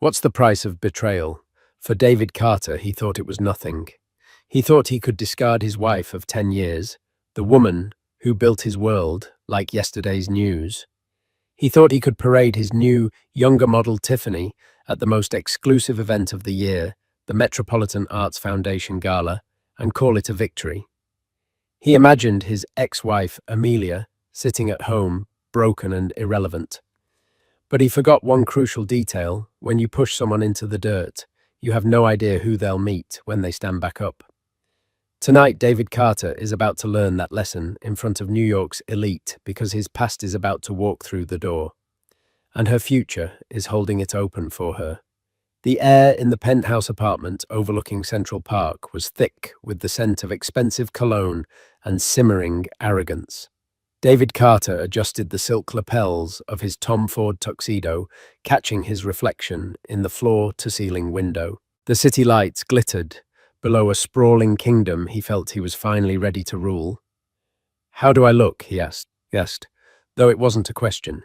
What's the price of betrayal? For David Carter, he thought it was nothing. He thought he could discard his wife of 10 years, the woman who built his world like yesterday's news. He thought he could parade his new, younger model Tiffany at the most exclusive event of the year, the Metropolitan Arts Foundation Gala, and call it a victory. He imagined his ex-wife, Amelia, sitting at home, broken and irrelevant. But he forgot one crucial detail: when you push someone into the dirt, you have no idea who they'll meet when they stand back up. Tonight, David Carter is about to learn that lesson in front of New York's elite because his past is about to walk through the door, and her future is holding it open for her. The air in the penthouse apartment overlooking Central Park was thick with the scent of expensive cologne and simmering arrogance. David Carter adjusted the silk lapels of his Tom Ford tuxedo, catching his reflection in the floor-to-ceiling window. The city lights glittered below a sprawling kingdom he felt he was finally ready to rule. "How do I look?" he asked, though it wasn't a question.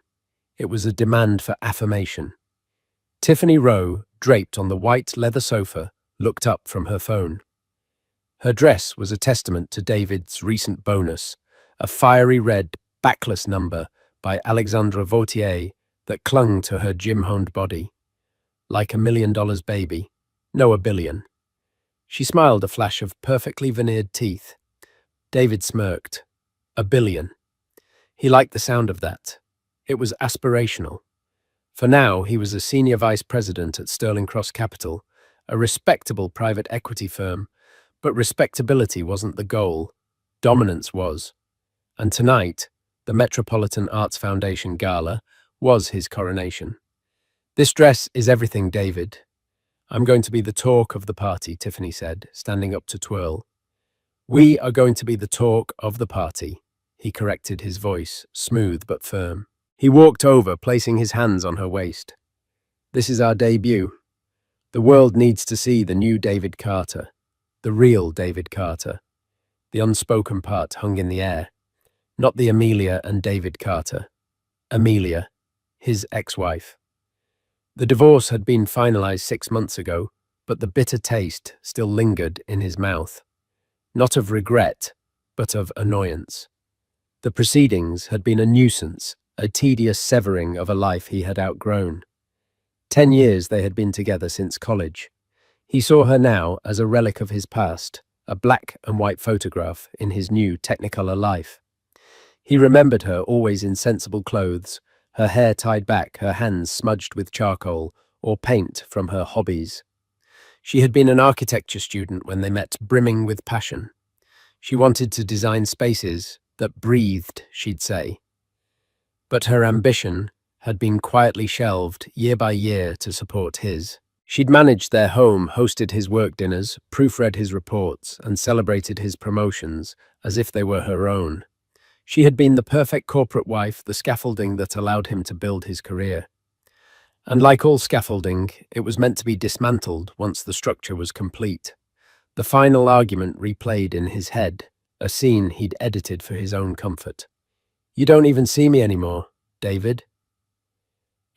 It was a demand for affirmation. Tiffany Rowe, draped on the white leather sofa, looked up from her phone. Her dress was a testament to David's recent bonus, a fiery red, backless number by Alexandra Vautier that clung to her gym-honed body. Like $1 million baby. No, $1 billion. She smiled, a flash of perfectly veneered teeth. David smirked. $1 billion. He liked the sound of that. It was aspirational. For now, he was a senior vice president at Sterling Cross Capital, a respectable private equity firm, but respectability wasn't the goal. Dominance was. And tonight, the Metropolitan Arts Foundation Gala was his coronation. "This dress is everything, David. I'm going to be the talk of the party," Tiffany said, standing up to twirl. "We are going to be the talk of the party," he corrected, his voice smooth but firm. He walked over, placing his hands on her waist. "This is our debut. The world needs to see the new David Carter, the real David Carter." The unspoken part hung in the air. Not the Amelia and David Carter. Amelia, his ex-wife. The divorce had been finalized 6 months ago, but the bitter taste still lingered in his mouth. Not of regret, but of annoyance. The proceedings had been a nuisance, a tedious severing of a life he had outgrown. 10 years they had been together since college. He saw her now as a relic of his past, a black and white photograph in his new Technicolor life. He remembered her always in sensible clothes, her hair tied back, her hands smudged with charcoal or paint from her hobbies. She had been an architecture student when they met, brimming with passion. She wanted to design spaces that breathed, she'd say. But her ambition had been quietly shelved year by year to support his. She'd managed their home, hosted his work dinners, proofread his reports, and celebrated his promotions as if they were her own. She had been the perfect corporate wife, the scaffolding that allowed him to build his career. And like all scaffolding, it was meant to be dismantled once the structure was complete. The final argument replayed in his head, a scene he'd edited for his own comfort. "You don't even see me anymore, David,"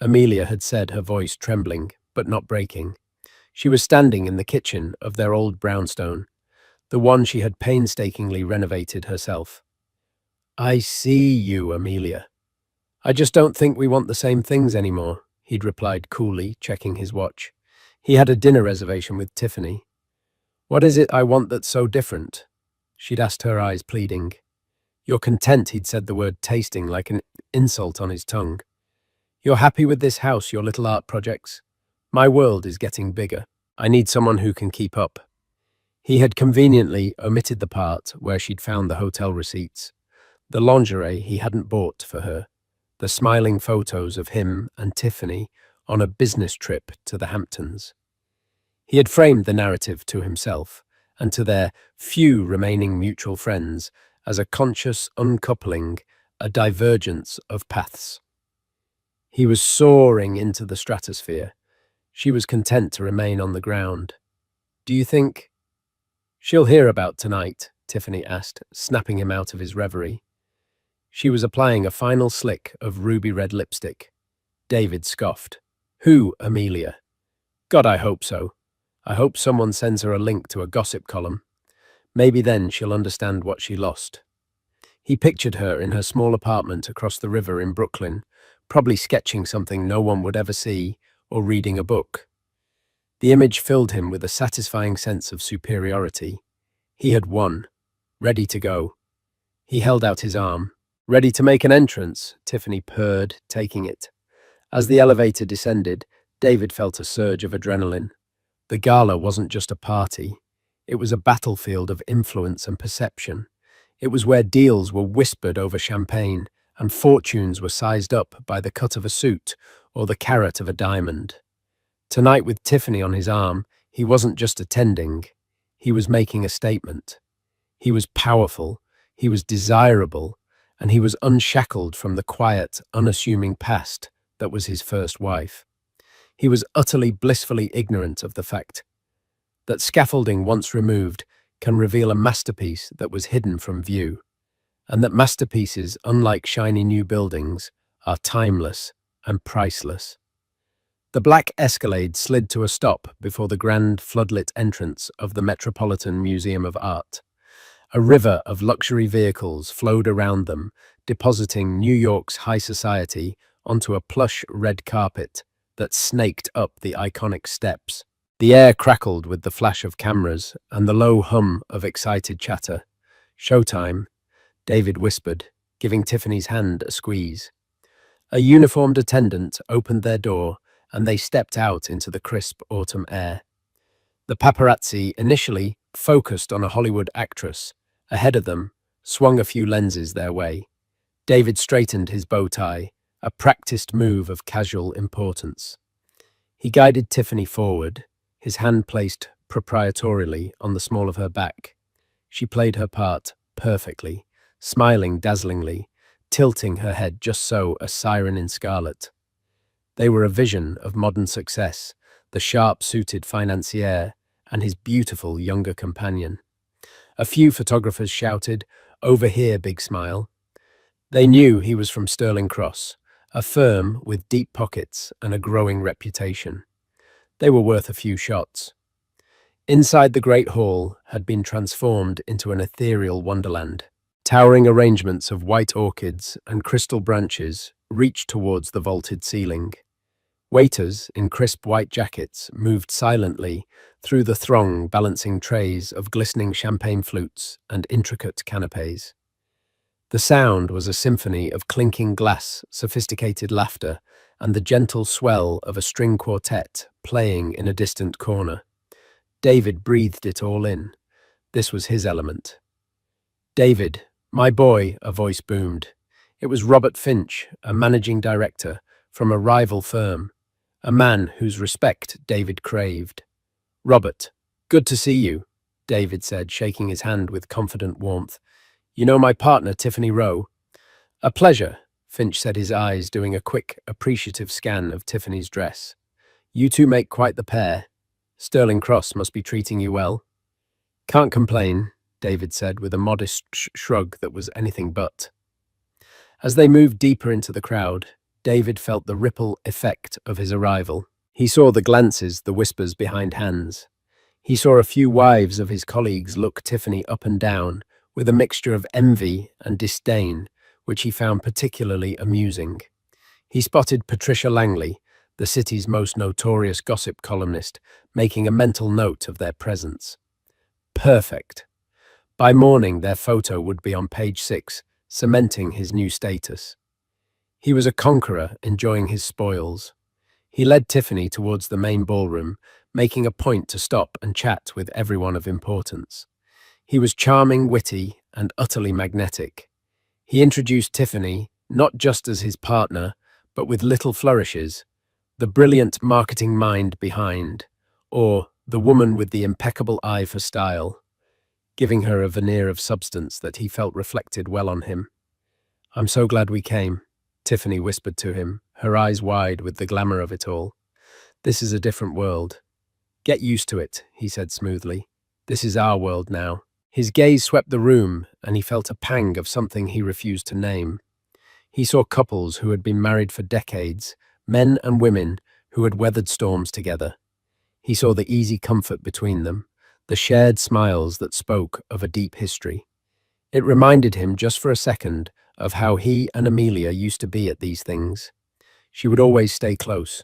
Amelia had said, her voice trembling, but not breaking. She was standing in the kitchen of their old brownstone, the one she had painstakingly renovated herself. "I see you, Amelia. I just don't think we want the same things anymore," he'd replied coolly, checking his watch. He had a dinner reservation with Tiffany. "What is it I want that's so different?" She'd asked, her eyes pleading. "You're content," he'd said, the word tasting like an insult on his tongue. "You're happy with this house, your little art projects? My world is getting bigger. I need someone who can keep up." He had conveniently omitted the part where she'd found the hotel receipts, the lingerie he hadn't bought for her, the smiling photos of him and Tiffany on a business trip to the Hamptons. He had framed the narrative to himself and to their few remaining mutual friends as a conscious uncoupling, a divergence of paths. He was soaring into the stratosphere. She was content to remain on the ground. "Do you think—" "She'll hear about tonight?" Tiffany asked, snapping him out of his reverie. She was applying a final slick of ruby red lipstick. David scoffed. "Who, Amelia?" God, I hope so. I hope someone sends her a link to a gossip column. Maybe then she'll understand what she lost. He pictured her in her small apartment across the river in Brooklyn, probably sketching something no one would ever see or reading a book. The image filled him with a satisfying sense of superiority. He had won, ready to go. He held out his arm. Ready to make an entrance, Tiffany purred, taking it. As the elevator descended, David felt a surge of adrenaline. The gala wasn't just a party. It was a battlefield of influence and perception. It was where deals were whispered over champagne and fortunes were sized up by the cut of a suit or the carat of a diamond. Tonight, with Tiffany on his arm, he wasn't just attending. He was making a statement. He was powerful, he was desirable, and he was unshackled from the quiet, unassuming past that was his first wife. He was utterly blissfully ignorant of the fact that scaffolding once removed can reveal a masterpiece that was hidden from view, and that masterpieces, unlike shiny new buildings, are timeless and priceless. The black Escalade slid to a stop before the grand floodlit entrance of the Metropolitan Museum of Art. A river of luxury vehicles flowed around them, depositing New York's high society onto a plush red carpet that snaked up the iconic steps. The air crackled with the flash of cameras and the low hum of excited chatter. "Showtime," David whispered, giving Tiffany's hand a squeeze. A uniformed attendant opened their door, and they stepped out into the crisp autumn air. The paparazzi initially focused on a Hollywood actress. Ahead of them swung a few lenses their way. David straightened his bow tie, a practiced move of casual importance. He guided Tiffany forward, his hand placed proprietorially on the small of her back. She played her part perfectly, smiling dazzlingly, tilting her head just so, a siren in scarlet. They were a vision of modern success, the sharp-suited financier and his beautiful younger companion. A few photographers shouted, "Over here, big smile." They knew he was from Sterling Cross, a firm with deep pockets and a growing reputation. They were worth a few shots. Inside, the great hall had been transformed into an ethereal wonderland. Towering arrangements of white orchids and crystal branches reached towards the vaulted ceiling. Waiters in crisp white jackets moved silently through the throng, balancing trays of glistening champagne flutes and intricate canapes. The sound was a symphony of clinking glass, sophisticated laughter, and the gentle swell of a string quartet playing in a distant corner. David breathed it all in. This was his element. "David, my boy," a voice boomed. It was Robert Finch, a managing director from a rival firm, a man whose respect David craved. "Robert, good to see you," David said, shaking his hand with confident warmth. "You know my partner, Tiffany Rowe?" "A pleasure," Finch said, his eyes doing a quick, appreciative scan of Tiffany's dress. "You two make quite the pair. Sterling Cross must be treating you well." "Can't complain," David said with a modest shrug that was anything but. As they moved deeper into the crowd, David felt the ripple effect of his arrival. He saw the glances, the whispers behind hands. He saw a few wives of his colleagues look Tiffany up and down with a mixture of envy and disdain, which he found particularly amusing. He spotted Patricia Langley, the city's most notorious gossip columnist, making a mental note of their presence. Perfect. By morning, their photo would be on page 6, cementing his new status. He was a conqueror, enjoying his spoils. He led Tiffany towards the main ballroom, making a point to stop and chat with everyone of importance. He was charming, witty, and utterly magnetic. He introduced Tiffany not just as his partner, but with little flourishes, the brilliant marketing mind behind, or the woman with the impeccable eye for style, giving her a veneer of substance that he felt reflected well on him. "I'm so glad we came," Tiffany whispered to him, her eyes wide with the glamour of it all. "This is a different world." "Get used to it," he said smoothly. "This is our world now." His gaze swept the room, and he felt a pang of something he refused to name. He saw couples who had been married for decades, men and women who had weathered storms together. He saw the easy comfort between them, the shared smiles that spoke of a deep history. It reminded him just for a second of how he and Amelia used to be at these things. She would always stay close,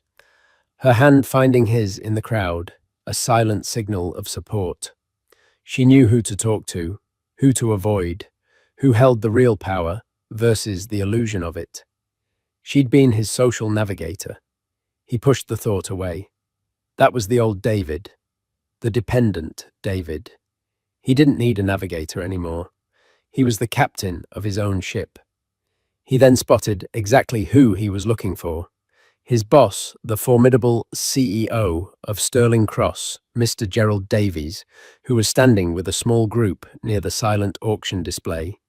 her hand finding his in the crowd, a silent signal of support. She knew who to talk to, who to avoid, who held the real power versus the illusion of it. She'd been his social navigator. He pushed the thought away. That was the old David, the dependent David. He didn't need a navigator anymore. He was the captain of his own ship. He then spotted exactly who he was looking for. His boss, the formidable CEO of Sterling Cross, Mr. Gerald Davies, who was standing with a small group near the silent auction display.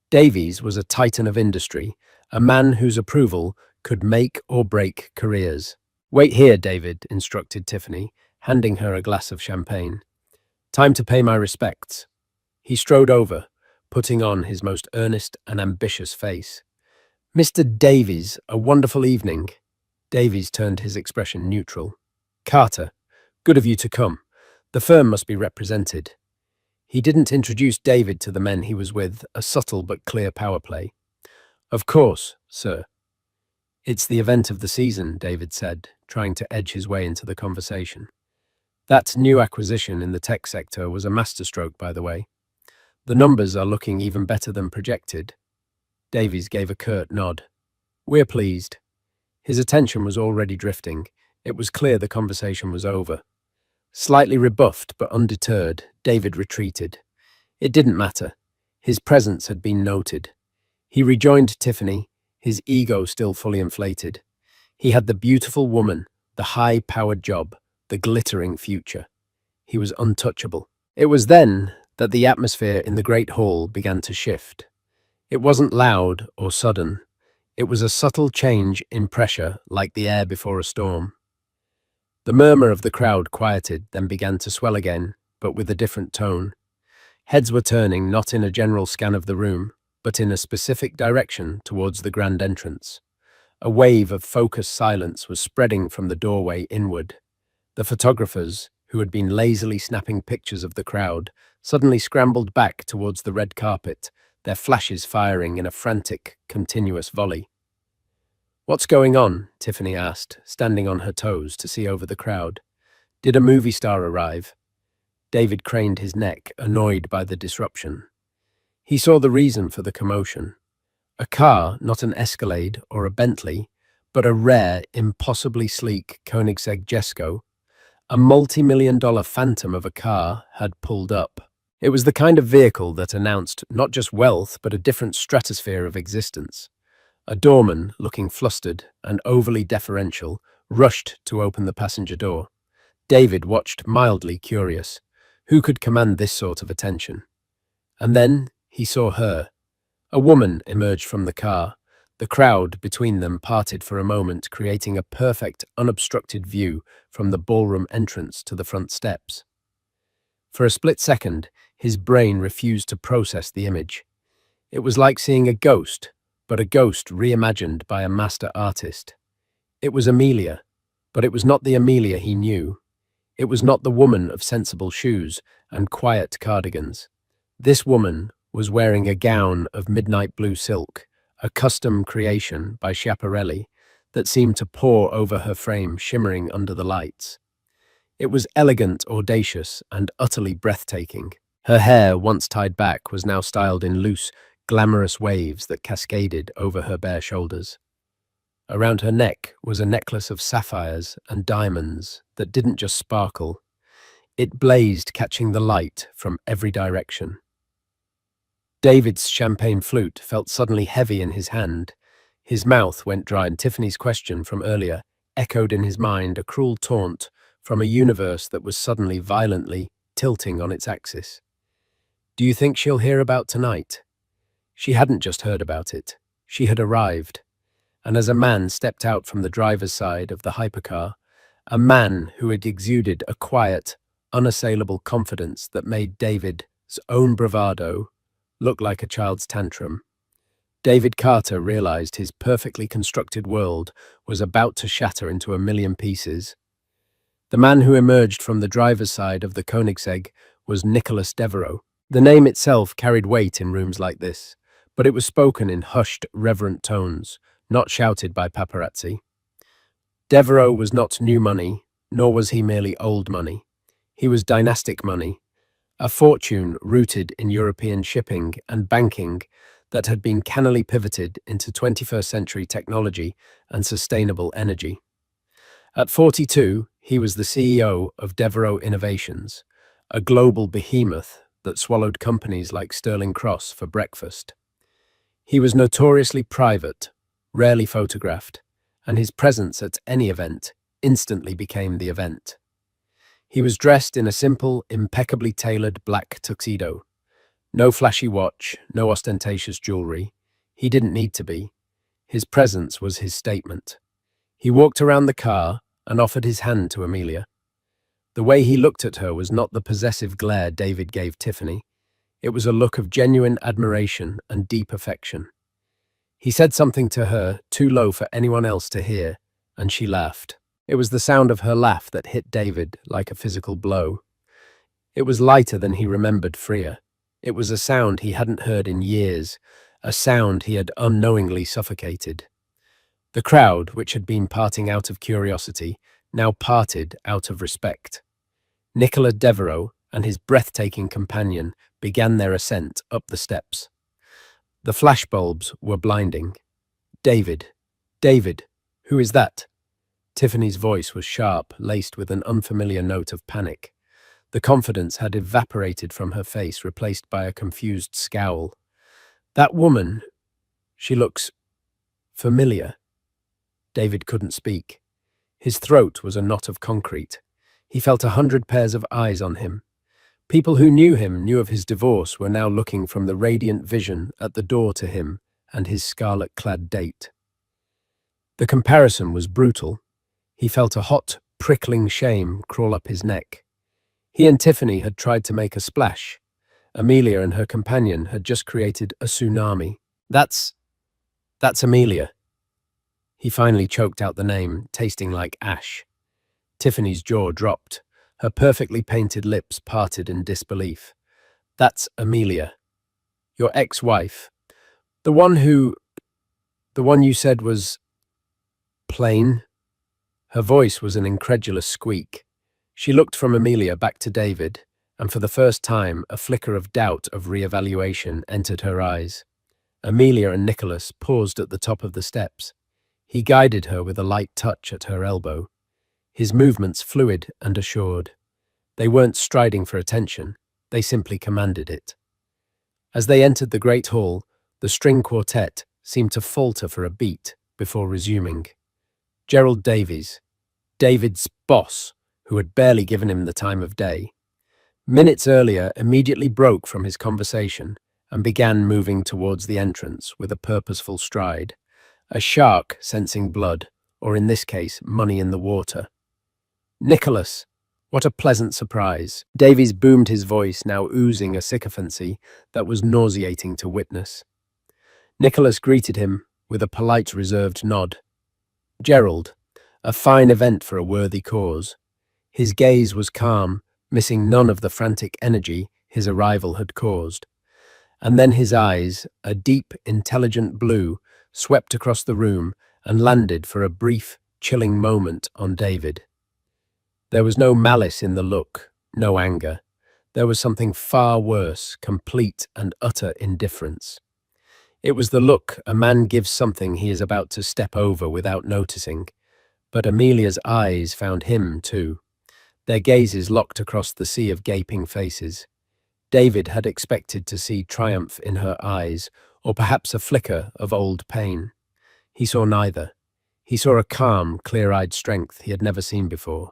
Davies was a titan of industry, a man whose approval could make or break careers. "Wait here, David," instructed Tiffany, handing her a glass of champagne. "Time to pay my respects." He strode over, putting on his most earnest and ambitious face. "Mr. Davies, a wonderful evening." Davies turned his expression neutral. "Carter, good of you to come. The firm must be represented." He didn't introduce David to the men he was with, a subtle but clear power play. "Of course, sir." "It's the event of the season," David said, trying to edge his way into the conversation. "That new acquisition in the tech sector was a masterstroke, by the way. The numbers are looking even better than projected." Davies gave a curt nod. "We're pleased." His attention was already drifting. It was clear the conversation was over. Slightly rebuffed but undeterred, David retreated. It didn't matter. His presence had been noted. He rejoined Tiffany, his ego still fully inflated. He had the beautiful woman, the high-powered job, the glittering future. He was untouchable. It was then that the atmosphere in the great hall began to shift. It wasn't loud or sudden. It was a subtle change in pressure, like the air before a storm. The murmur of the crowd quieted, then began to swell again, but with a different tone. Heads were turning, not in a general scan of the room, but in a specific direction towards the grand entrance. A wave of focused silence was spreading from the doorway inward. The photographers, who had been lazily snapping pictures of the crowd, suddenly scrambled back towards the red carpet, their flashes firing in a frantic, continuous volley. "What's going on?" Tiffany asked, standing on her toes to see over the crowd. "Did a movie star arrive?" David craned his neck, annoyed by the disruption. He saw the reason for the commotion. A car, not an Escalade or a Bentley, but a rare, impossibly sleek Koenigsegg Jesko, a multi-million-dollar phantom of a car, had pulled up. It was the kind of vehicle that announced not just wealth, but a different stratosphere of existence. A doorman, looking flustered and overly deferential, rushed to open the passenger door. David watched, mildly curious. Who could command this sort of attention? And then he saw her. A woman emerged from the car. The crowd between them parted for a moment, creating a perfect, unobstructed view from the ballroom entrance to the front steps. For a split second, his brain refused to process the image. It was like seeing a ghost, but a ghost reimagined by a master artist. It was Amelia, but it was not the Amelia he knew. It was not the woman of sensible shoes and quiet cardigans. This woman was wearing a gown of midnight blue silk, a custom creation by Schiaparelli that seemed to pour over her frame, shimmering under the lights. It was elegant, audacious, and utterly breathtaking. Her hair, once tied back, was now styled in loose, glamorous waves that cascaded over her bare shoulders. Around her neck was a necklace of sapphires and diamonds that didn't just sparkle. It blazed, catching the light from every direction. David's champagne flute felt suddenly heavy in his hand. His mouth went dry, and Tiffany's question from earlier echoed in his mind, a cruel taunt from a universe that was suddenly violently tilting on its axis. "Do you think she'll hear about tonight?" She hadn't just heard about it. She had arrived. And as a man stepped out from the driver's side of the hypercar, a man who had exuded a quiet, unassailable confidence that made David's own bravado look like a child's tantrum, David Carter realized his perfectly constructed world was about to shatter into a million pieces. The man who emerged from the driver's side of the Koenigsegg was Nicholas Devereux. The name itself carried weight in rooms like this, but it was spoken in hushed, reverent tones, not shouted by paparazzi. Devereux was not new money, nor was he merely old money. He was dynastic money, a fortune rooted in European shipping and banking that had been cannily pivoted into 21st century technology and sustainable energy. At 42, he was the CEO of Devereux Innovations, a global behemoth that swallowed companies like Sterling Cross for breakfast. He was notoriously private, rarely photographed, and his presence at any event instantly became the event. He was dressed in a simple, impeccably tailored black tuxedo. No flashy watch, no ostentatious jewelry. He didn't need to be. His presence was his statement. He walked around the car and offered his hand to Amelia. The way he looked at her was not the possessive glare David gave Tiffany. It was a look of genuine admiration and deep affection. He said something to her too low for anyone else to hear, and she laughed. It was the sound of her laugh that hit David like a physical blow. It was lighter than he remembered Freya. It was a sound he hadn't heard in years, a sound he had unknowingly suffocated. The crowd, which had been parting out of curiosity, now parted out of respect. Nicolas Devereux and his breathtaking companion began their ascent up the steps. The flashbulbs were blinding. David, David, who is that? Tiffany's voice was sharp, laced with an unfamiliar note of panic. The confidence had evaporated from her face, replaced by a confused scowl. That woman, she looks familiar. David couldn't speak. His throat was a knot of concrete. He felt 100 pairs of eyes on him. People who knew him, knew of his divorce, were now looking from the radiant vision at the door to him and his scarlet-clad date. The comparison was brutal. He felt a hot, prickling shame crawl up his neck. He and Tiffany had tried to make a splash. Amelia and her companion had just created a tsunami. That's Amelia. He finally choked out the name, tasting like ash. Tiffany's jaw dropped. Her perfectly painted lips parted in disbelief. That's Amelia. Your ex-wife. The one you said was plain? Her voice was an incredulous squeak. She looked from Amelia back to David, and for the first time, a flicker of doubt of re-evaluation entered her eyes. Amelia and Nicholas paused at the top of the steps. He guided her with a light touch at her elbow, his movements fluid and assured. They weren't striding for attention, they simply commanded it. As they entered the great hall, the string quartet seemed to falter for a beat before resuming. Gerald Davies, David's boss, who had barely given him the time of day, minutes earlier immediately broke from his conversation and began moving towards the entrance with a purposeful stride, a shark sensing blood, or in this case, money in the water. Nicholas, what a pleasant surprise. Davies boomed his voice, now oozing a sycophancy that was nauseating to witness. Nicholas greeted him with a polite, reserved nod. Gerald, a fine event for a worthy cause. His gaze was calm, missing none of the frantic energy his arrival had caused. And then his eyes, a deep, intelligent blue, swept across the room and landed for a brief, chilling moment on David. There was no malice in the look, no anger. There was something far worse, complete and utter indifference. It was the look a man gives something he is about to step over without noticing. But Amelia's eyes found him too. Their gazes locked across the sea of gaping faces. David had expected to see triumph in her eyes, or perhaps a flicker of old pain. He saw neither. He saw a calm, clear-eyed strength he had never seen before.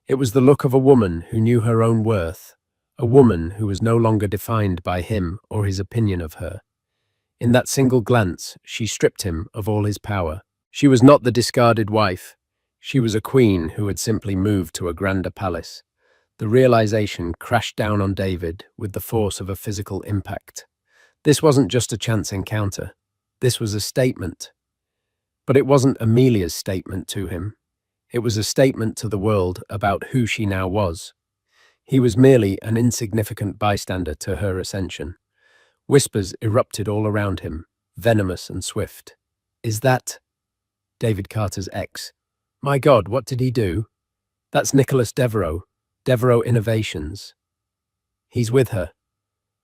It was the look of a woman who knew her own worth, a woman who was no longer defined by him or his opinion of her. In that single glance, she stripped him of all his power. She was not the discarded wife. She was a queen who had simply moved to a grander palace. The realization crashed down on David with the force of a physical impact. This wasn't just a chance encounter. This was a statement. But it wasn't Amelia's statement to him. It was a statement to the world about who she now was. He was merely an insignificant bystander to her ascension. Whispers erupted all around him, venomous and swift. Is that David Carter's ex? My God, what did he do? That's Nicholas Devereaux, Devereaux Innovations. He's with her.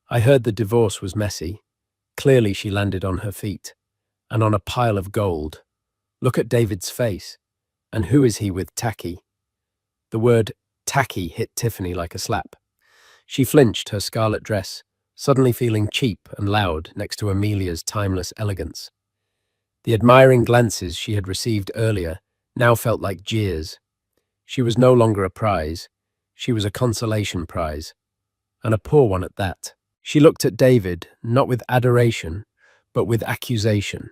I heard the divorce was messy. Clearly she landed on her feet. And on a pile of gold. Look at David's face. And who is he with tacky? The word tacky hit Tiffany like a slap. She flinched her scarlet dress, suddenly feeling cheap and loud next to Amelia's timeless elegance. The admiring glances she had received earlier now felt like jeers. She was no longer a prize. She was a consolation prize. And a poor one at that. She looked at David, not with adoration, but with accusation.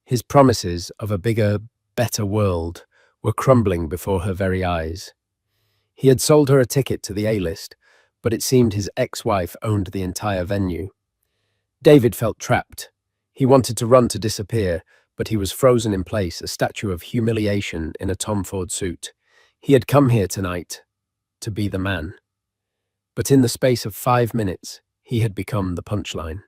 His promises of a bigger, better world were crumbling before her very eyes. He had sold her a ticket to the A-list, but it seemed his ex-wife owned the entire venue. David felt trapped. He wanted to run to disappear, but he was frozen in place, a statue of humiliation in a Tom Ford suit. He had come here tonight to be the man. But in the space of 5 minutes, he had become the punchline.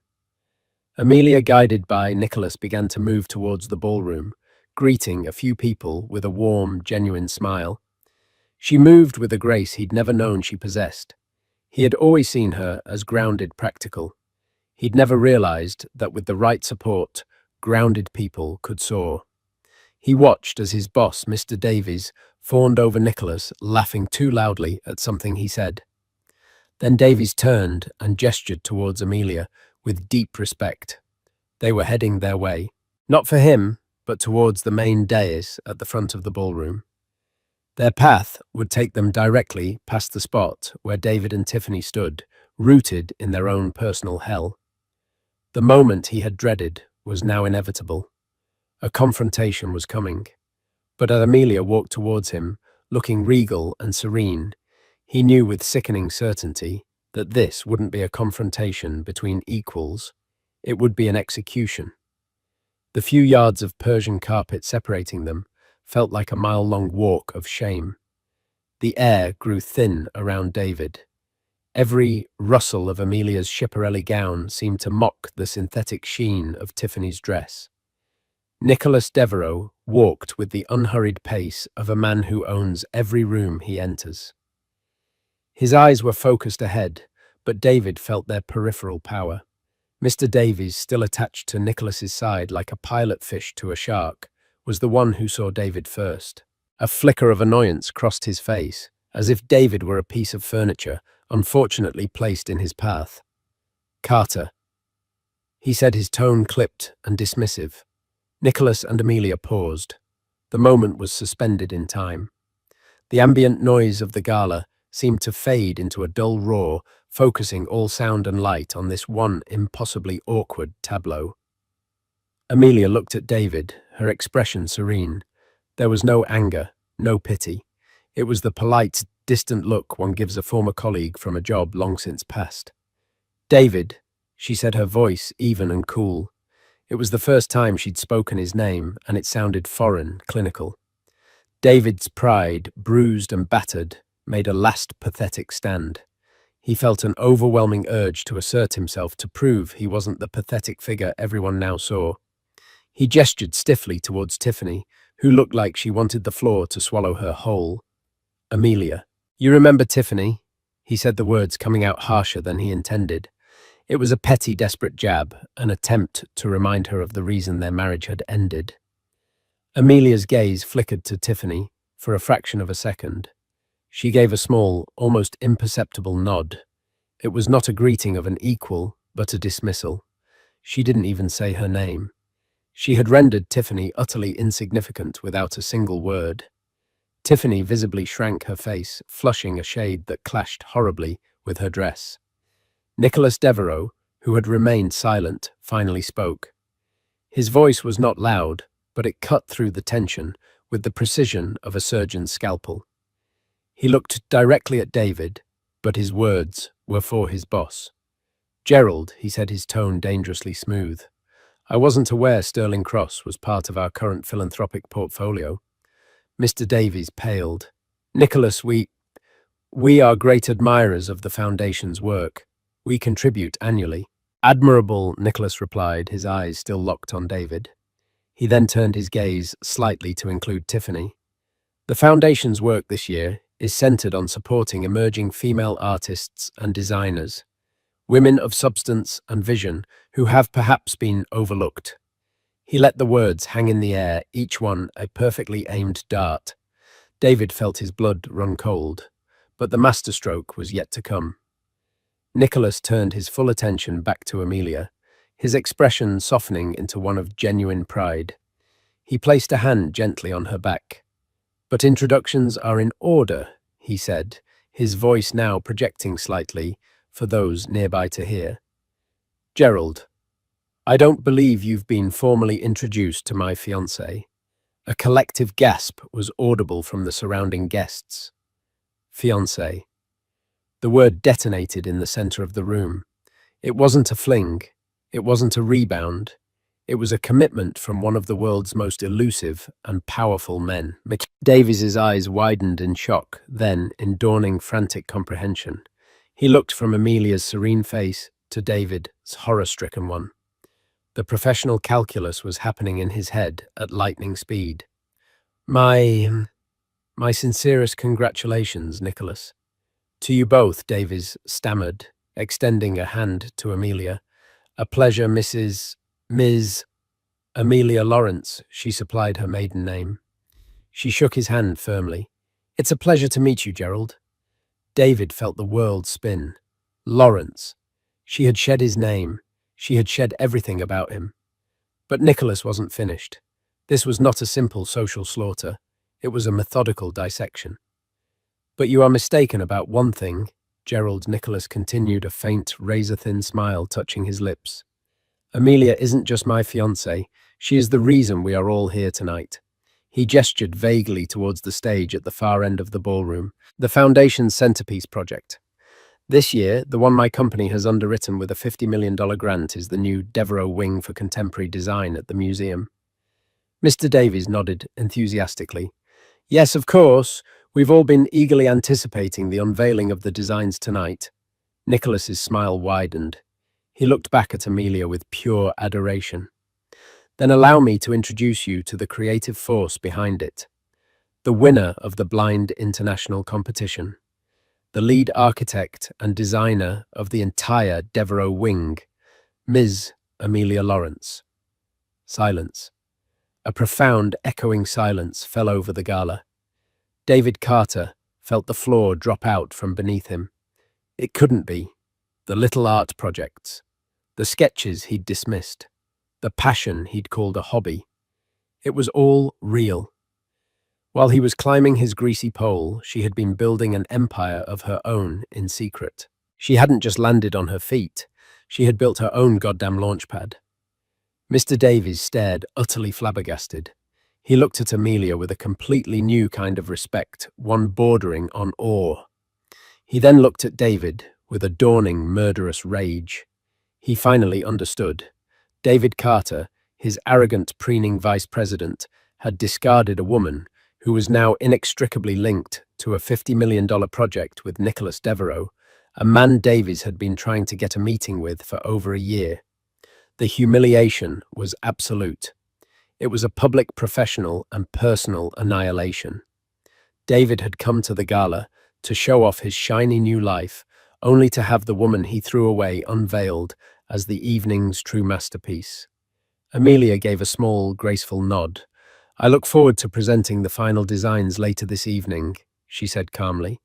Amelia, guided by Nicholas, began to move towards the ballroom, greeting a few people with a warm, genuine smile. She moved with a grace he'd never known she possessed. He had always seen her as grounded, practical. He'd never realized that with the right support, grounded people could soar. He watched as his boss, Mr. Davies, fawned over Nicholas, laughing too loudly at something he said. Then Davies turned and gestured towards Amelia with deep respect. They were heading their way, not for him, but towards the main dais at the front of the ballroom. Their path would take them directly past the spot where David and Tiffany stood, rooted in their own personal hell. The moment he had dreaded was now inevitable. A confrontation was coming. But as Amelia walked towards him, looking regal and serene, he knew with sickening certainty that this wouldn't be a confrontation between equals. It would be an execution. The few yards of Persian carpet separating them felt like a mile-long walk of shame. The air grew thin around David. Every rustle of Amelia's Schiaparelli gown seemed to mock the synthetic sheen of Tiffany's dress. Nicholas Devereaux walked with the unhurried pace of a man who owns every room he enters. His eyes were focused ahead, but David felt their peripheral power. Mr. Davies, still attached to Nicholas's side like a pilot fish to a shark, was the one who saw David first. A flicker of annoyance crossed his face, as if David were a piece of furniture, unfortunately placed in his path. Carter, he said, his tone clipped and dismissive. Nicholas and Amelia paused. The moment was suspended in time. The ambient noise of the gala seemed to fade into a dull roar, focusing all sound and light on this one impossibly awkward tableau. Amelia looked at David, her expression serene. There was no anger, no pity. It was the polite, distant look one gives a former colleague from a job long since past. David, she said, her voice even and cool. It was the first time she'd spoken his name, and it sounded foreign, clinical. David's pride, bruised and battered, made a last pathetic stand. He felt an overwhelming urge to assert himself, to prove he wasn't the pathetic figure everyone now saw. He gestured stiffly towards Tiffany, who looked like she wanted the floor to swallow her whole. Amelia. You remember Tiffany? He said, the words coming out harsher than he intended. It was a petty, desperate jab, an attempt to remind her of the reason their marriage had ended. Amelia's gaze flickered to Tiffany for a fraction of a second. She gave a small, almost imperceptible nod. It was not a greeting of an equal, but a dismissal. She didn't even say her name. She had rendered Tiffany utterly insignificant without a single word. Tiffany visibly shrank her face, flushing a shade that clashed horribly with her dress. Nicholas Devereaux, who had remained silent, finally spoke. His voice was not loud, but it cut through the tension with the precision of a surgeon's scalpel. He looked directly at David, but his words were for his boss. Gerald, he said, his tone dangerously smooth. I wasn't aware Sterling Cross was part of our current philanthropic portfolio. Mr. Davies paled. Nicholas, we are great admirers of the Foundation's work. We contribute annually. Admirable, Nicholas replied, his eyes still locked on David. He then turned his gaze slightly to include Tiffany. The Foundation's work this year is centered on supporting emerging female artists and designers, women of substance and vision who have perhaps been overlooked. He let the words hang in the air, each one a perfectly aimed dart. David felt his blood run cold, but the masterstroke was yet to come. Nicholas turned his full attention back to Amelia, his expression softening into one of genuine pride. He placed a hand gently on her back. "But introductions are in order," he said, his voice now projecting slightly for those nearby to hear. "Gerald, I don't believe you've been formally introduced to my fiancé." A collective gasp was audible from the surrounding guests. Fiancé. The word detonated in the center of the room. It wasn't a fling. It wasn't a rebound. It was a commitment from one of the world's most elusive and powerful men. Davies's eyes widened in shock, then in dawning frantic comprehension. He looked from Amelia's serene face to David's horror-stricken one. The professional calculus was happening in his head at lightning speed. My sincerest congratulations, Nicholas." "To you both," Davies stammered, extending a hand to Amelia. "A pleasure, Ms. Amelia Lawrence," she supplied her maiden name. She shook his hand firmly. "It's a pleasure to meet you, Gerald." David felt the world spin. Lawrence. She had shed his name. She had shed everything about him. But Nicholas wasn't finished. This was not a simple social slaughter. It was a methodical dissection. "But you are mistaken about one thing," Gerald Nicholas continued, a faint, razor-thin smile touching his lips. "Amelia isn't just my fiancée. She is the reason we are all here tonight." He gestured vaguely towards the stage at the far end of the ballroom, the Foundation's centerpiece project. "This year, the one my company has underwritten with a $50 million grant is the new Devereaux Wing for Contemporary Design at the museum." Mr. Davies nodded enthusiastically. "Yes, of course. We've all been eagerly anticipating the unveiling of the designs tonight." Nicholas's smile widened. He looked back at Amelia with pure adoration. "Then allow me to introduce you to the creative force behind it. The winner of the Blind International Competition. The lead architect and designer of the entire Devereaux Wing, Ms. Amelia Lawrence." Silence. A profound, echoing silence fell over the gala. David Carter felt the floor drop out from beneath him. It couldn't be. The little art projects, the sketches he'd dismissed, the passion he'd called a hobby. It was all real. While he was climbing his greasy pole, she had been building an empire of her own in secret. She hadn't just landed on her feet. She had built her own goddamn launchpad. Mr. Davies stared, utterly flabbergasted. He looked at Amelia with a completely new kind of respect, one bordering on awe. He then looked at David with a dawning, murderous rage. He finally understood. David Carter, his arrogant, preening vice president, had discarded a woman who was now inextricably linked to a $50 million project with Nicholas Devereaux, a man Davies had been trying to get a meeting with for over a year. The humiliation was absolute. It was a public, professional, and personal annihilation. David had come to the gala to show off his shiny new life, only to have the woman he threw away unveiled as the evening's true masterpiece. Amelia gave a small, graceful nod. "I look forward to presenting the final designs later this evening," she said calmly.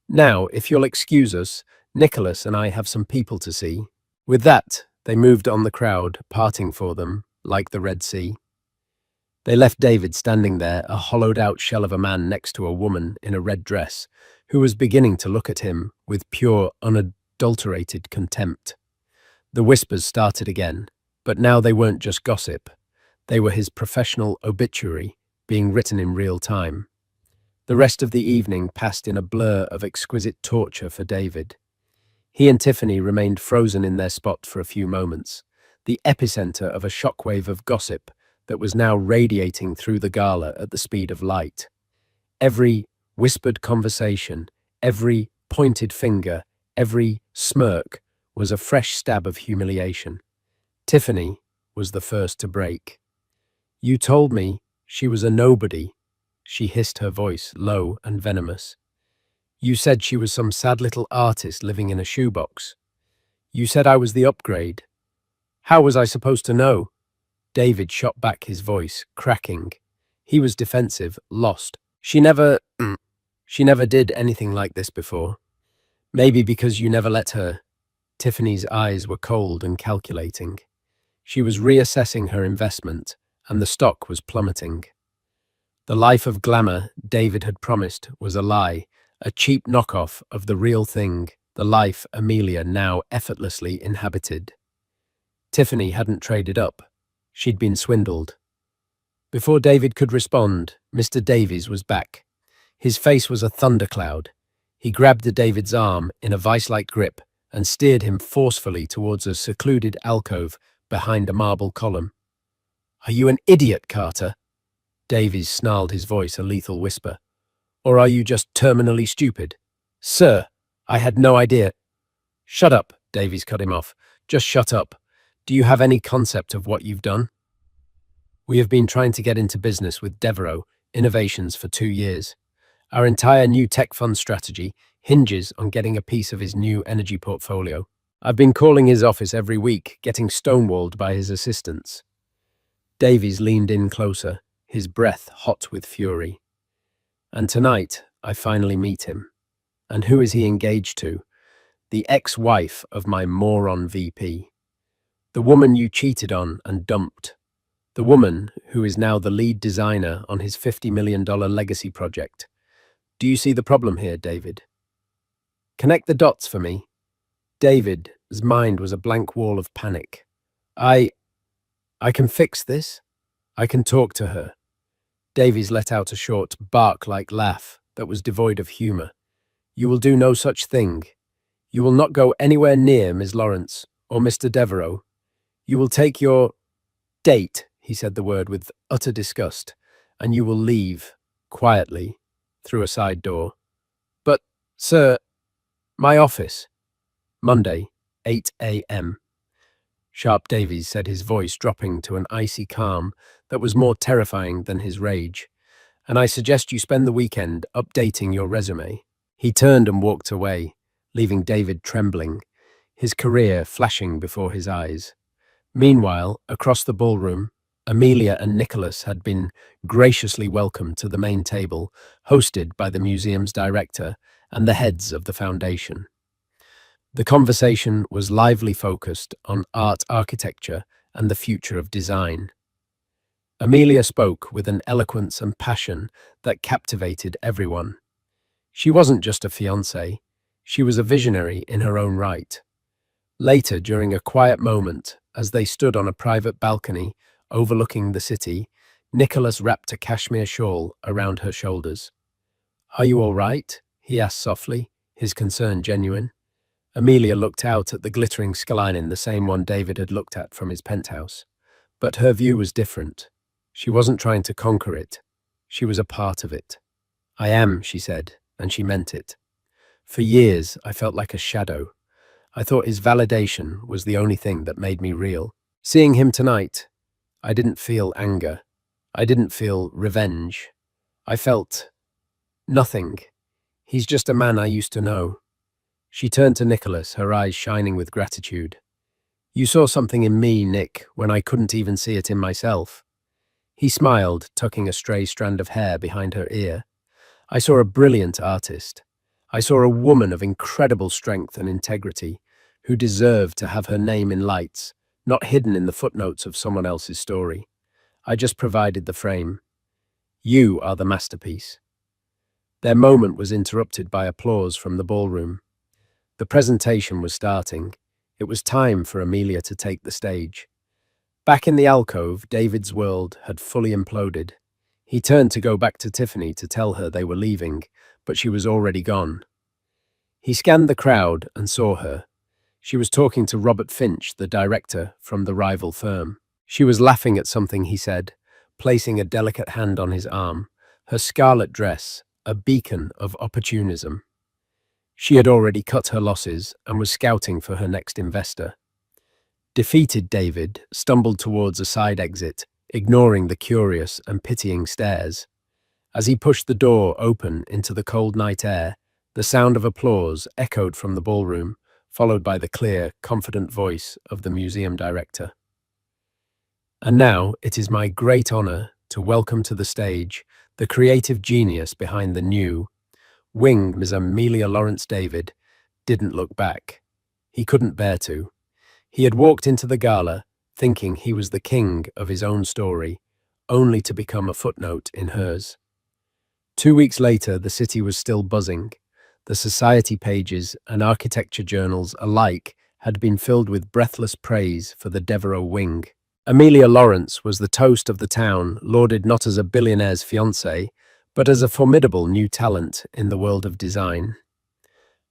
"Now, if you'll excuse us, Nicholas and I have some people to see." With that, they moved on the crowd, parting for them, like the Red Sea. They left David standing there, a hollowed-out shell of a man next to a woman in a red dress, who was beginning to look at him with pure, unadulterated contempt. The whispers started again, but now they weren't just gossip. They were his professional obituary, being written in real time. The rest of the evening passed in a blur of exquisite torture for David. He and Tiffany remained frozen in their spot for a few moments, the epicenter of a shockwave of gossip that was now radiating through the gala at the speed of light. Every whispered conversation, every pointed finger, every smirk was a fresh stab of humiliation. Tiffany was the first to break. "You told me she was a nobody," she hissed, her voice low and venomous. "You said she was some sad little artist living in a shoebox. You said I was the upgrade. How was I supposed to know?" David shot back, his voice cracking. He was defensive, lost. She never did anything like this before. Maybe because you never let her." Tiffany's eyes were cold and calculating. She was reassessing her investment, and the stock was plummeting. The life of glamour David had promised was a lie, a cheap knockoff of the real thing, the life Amelia now effortlessly inhabited. Tiffany hadn't traded up. She'd been swindled. Before David could respond, Mr. Davies was back. His face was a thundercloud. He grabbed David's arm in a vice-like grip and steered him forcefully towards a secluded alcove behind a marble column. "Are you an idiot, Carter?" Davies snarled, his voice a lethal whisper. "Or are you just terminally stupid?" "Sir, I had no idea." "Shut up," Davies cut him off. "Just shut up. Do you have any concept of what you've done?" "We have been trying to get into business with Devereaux Innovations for 2 years. Our entire new tech fund strategy hinges on getting a piece of his new energy portfolio. I've been calling his office every week, getting stonewalled by his assistants." Davies leaned in closer, his breath hot with fury. "And tonight, I finally meet him. And who is he engaged to? The ex-wife of my moron VP. The woman you cheated on and dumped. The woman who is now the lead designer on his $50 million legacy project. Do you see the problem here, David? Connect the dots for me." David's mind was a blank wall of panic. I can fix this. I can talk to her." Davies let out a short, bark-like laugh that was devoid of humor. "You will do no such thing. You will not go anywhere near Ms. Lawrence or Mr. Devereaux. You will take your date," he said the word with utter disgust, "and you will leave, quietly, through a side door." "But, sir, my office." "Monday, 8 a.m. Sharp Davies said, his voice dropping to an icy calm that was more terrifying than his rage. "And I suggest you spend the weekend updating your resume." He turned and walked away, leaving David trembling, his career flashing before his eyes. Meanwhile, across the ballroom, Amelia and Nicholas had been graciously welcomed to the main table, hosted by the museum's director and the heads of the foundation. The conversation was lively, focused on art, architecture, and the future of design. Amelia spoke with an eloquence and passion that captivated everyone. She wasn't just a fiancée, she was a visionary in her own right. Later, during a quiet moment, as they stood on a private balcony overlooking the city, Nicholas wrapped a cashmere shawl around her shoulders. "Are you all right?" he asked softly, his concern genuine. Amelia looked out at the glittering skyline, the same one David had looked at from his penthouse. But her view was different. She wasn't trying to conquer it. She was a part of it. "I am," she said, and she meant it. "For years, I felt like a shadow. I thought his validation was the only thing that made me real. Seeing him tonight, I didn't feel anger. I didn't feel revenge. I felt nothing. He's just a man I used to know." She turned to Nicholas, her eyes shining with gratitude. "You saw something in me, Nick, when I couldn't even see it in myself." He smiled, tucking a stray strand of hair behind her ear. "I saw a brilliant artist. I saw a woman of incredible strength and integrity, who deserved to have her name in lights, not hidden in the footnotes of someone else's story. I just provided the frame. You are the masterpiece." Their moment was interrupted by applause from the ballroom. The presentation was starting. It was time for Amelia to take the stage. Back in the alcove, David's world had fully imploded. He turned to go back to Tiffany to tell her they were leaving, but she was already gone. He scanned the crowd and saw her. She was talking to Robert Finch, the director from the rival firm. She was laughing at something he said, placing a delicate hand on his arm. Her scarlet dress, a beacon of opportunism. She had already cut her losses and was scouting for her next investor. Defeated David stumbled towards a side exit, ignoring the curious and pitying stares. As he pushed the door open into the cold night air, the sound of applause echoed from the ballroom, followed by the clear, confident voice of the museum director. And now it is my great honor to welcome to the stage the creative genius behind the new wing. Ms. Amelia Lawrence. David didn't look back. He couldn't bear to. He had walked into the gala thinking he was the king of his own story, only to become a footnote in hers. 2 weeks later, the city was still buzzing. The society pages and architecture journals alike had been filled with breathless praise for the Devereux wing. Amelia Lawrence was the toast of the town, lauded not as a billionaire's fiancée, but as a formidable new talent in the world of design.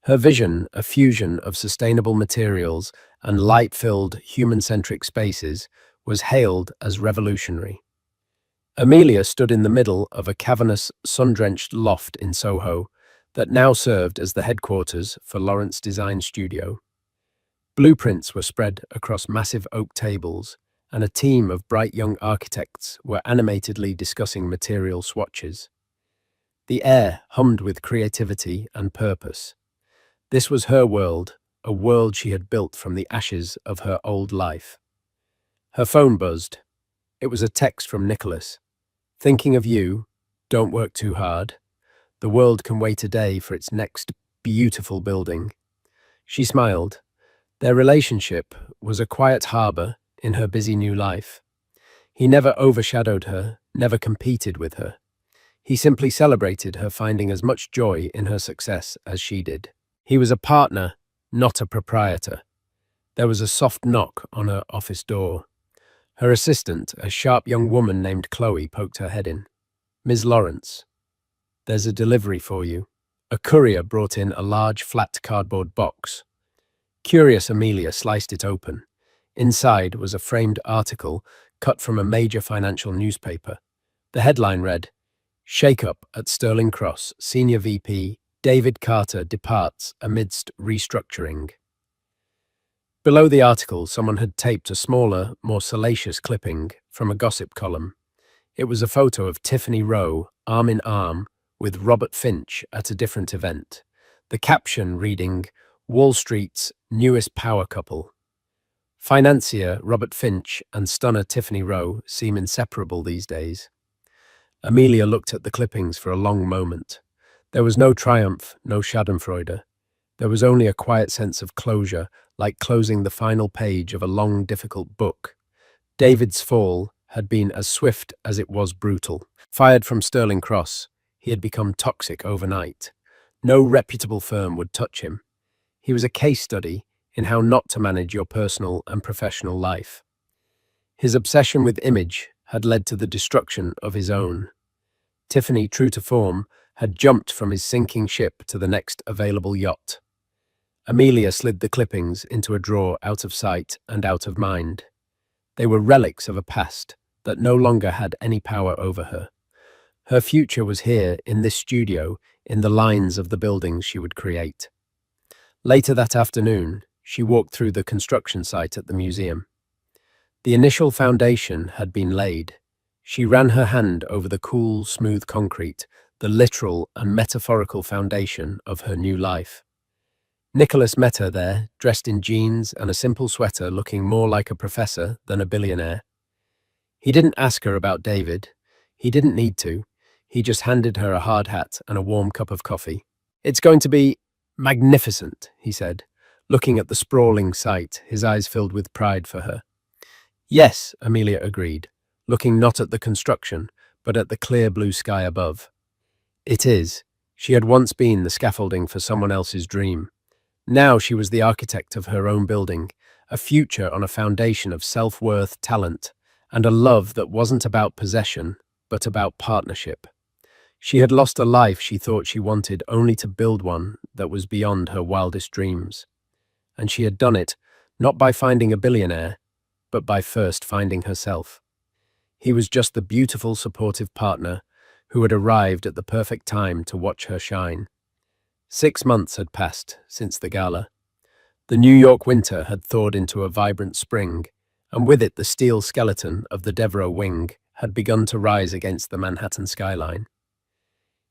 Her vision, a fusion of sustainable materials and light-filled, human-centric spaces, was hailed as revolutionary. Amelia stood in the middle of a cavernous, sun-drenched loft in Soho that now served as the headquarters for Lawrence Design Studio. Blueprints were spread across massive oak tables, and a team of bright young architects were animatedly discussing material swatches. The air hummed with creativity and purpose. This was her world, a world she had built from the ashes of her old life. Her phone buzzed. It was a text from Nicholas. "Thinking of you, don't work too hard. The world can wait a day for its next beautiful building." She smiled. Their relationship was a quiet harbor in her busy new life. He never overshadowed her, never competed with her. He simply celebrated her finding as much joy in her success as she did. He was a partner, not a proprietor. There was a soft knock on her office door. Her assistant, a sharp young woman named Chloe, poked her head in. "Ms. Lawrence, there's a delivery for you." A courier brought in a large flat cardboard box. Curious Amelia sliced it open. Inside was a framed article cut from a major financial newspaper. The headline read, "Shake-up at Sterling Cross, Senior VP David Carter departs amidst restructuring." Below the article, someone had taped a smaller, more salacious clipping from a gossip column. It was a photo of Tiffany Rowe, arm in arm, with Robert Finch at a different event. The caption reading, "Wall Street's newest power couple." Financier Robert Finch and stunner Tiffany Rowe seem inseparable these days. Amelia looked at the clippings for a long moment. There was no triumph, no schadenfreude. There was only a quiet sense of closure, like closing the final page of a long, difficult book. David's fall had been as swift as it was brutal. Fired from Sterling Cross, he had become toxic overnight. No reputable firm would touch him. He was a case study in how not to manage your personal and professional life. His obsession with image had led to the destruction of his own. Tiffany, true to form, had jumped from his sinking ship to the next available yacht. Amelia slid the clippings into a drawer out of sight and out of mind. They were relics of a past that no longer had any power over her. Her future was here in this studio, in the lines of the buildings she would create. Later that afternoon, she walked through the construction site at the museum. The initial foundation had been laid. She ran her hand over the cool, smooth concrete, the literal and metaphorical foundation of her new life. Nicholas met her there, dressed in jeans and a simple sweater, looking more like a professor than a billionaire. He didn't ask her about David. He didn't need to. He just handed her a hard hat and a warm cup of coffee. "It's going to be magnificent," he said, looking at the sprawling site, his eyes filled with pride for her. "Yes," Amelia agreed, looking not at the construction, but at the clear blue sky above. It is. She had once been the scaffolding for someone else's dream. Now she was the architect of her own building, a future on a foundation of self-worth, talent, and a love that wasn't about possession, but about partnership. She had lost a life she thought she wanted only to build one that was beyond her wildest dreams. And she had done it, not by finding a billionaire, but by first finding herself. He was just the beautiful, supportive partner who had arrived at the perfect time to watch her shine. 6 months had passed since the gala. The New York winter had thawed into a vibrant spring, and with it the steel skeleton of the Devereux wing had begun to rise against the Manhattan skyline.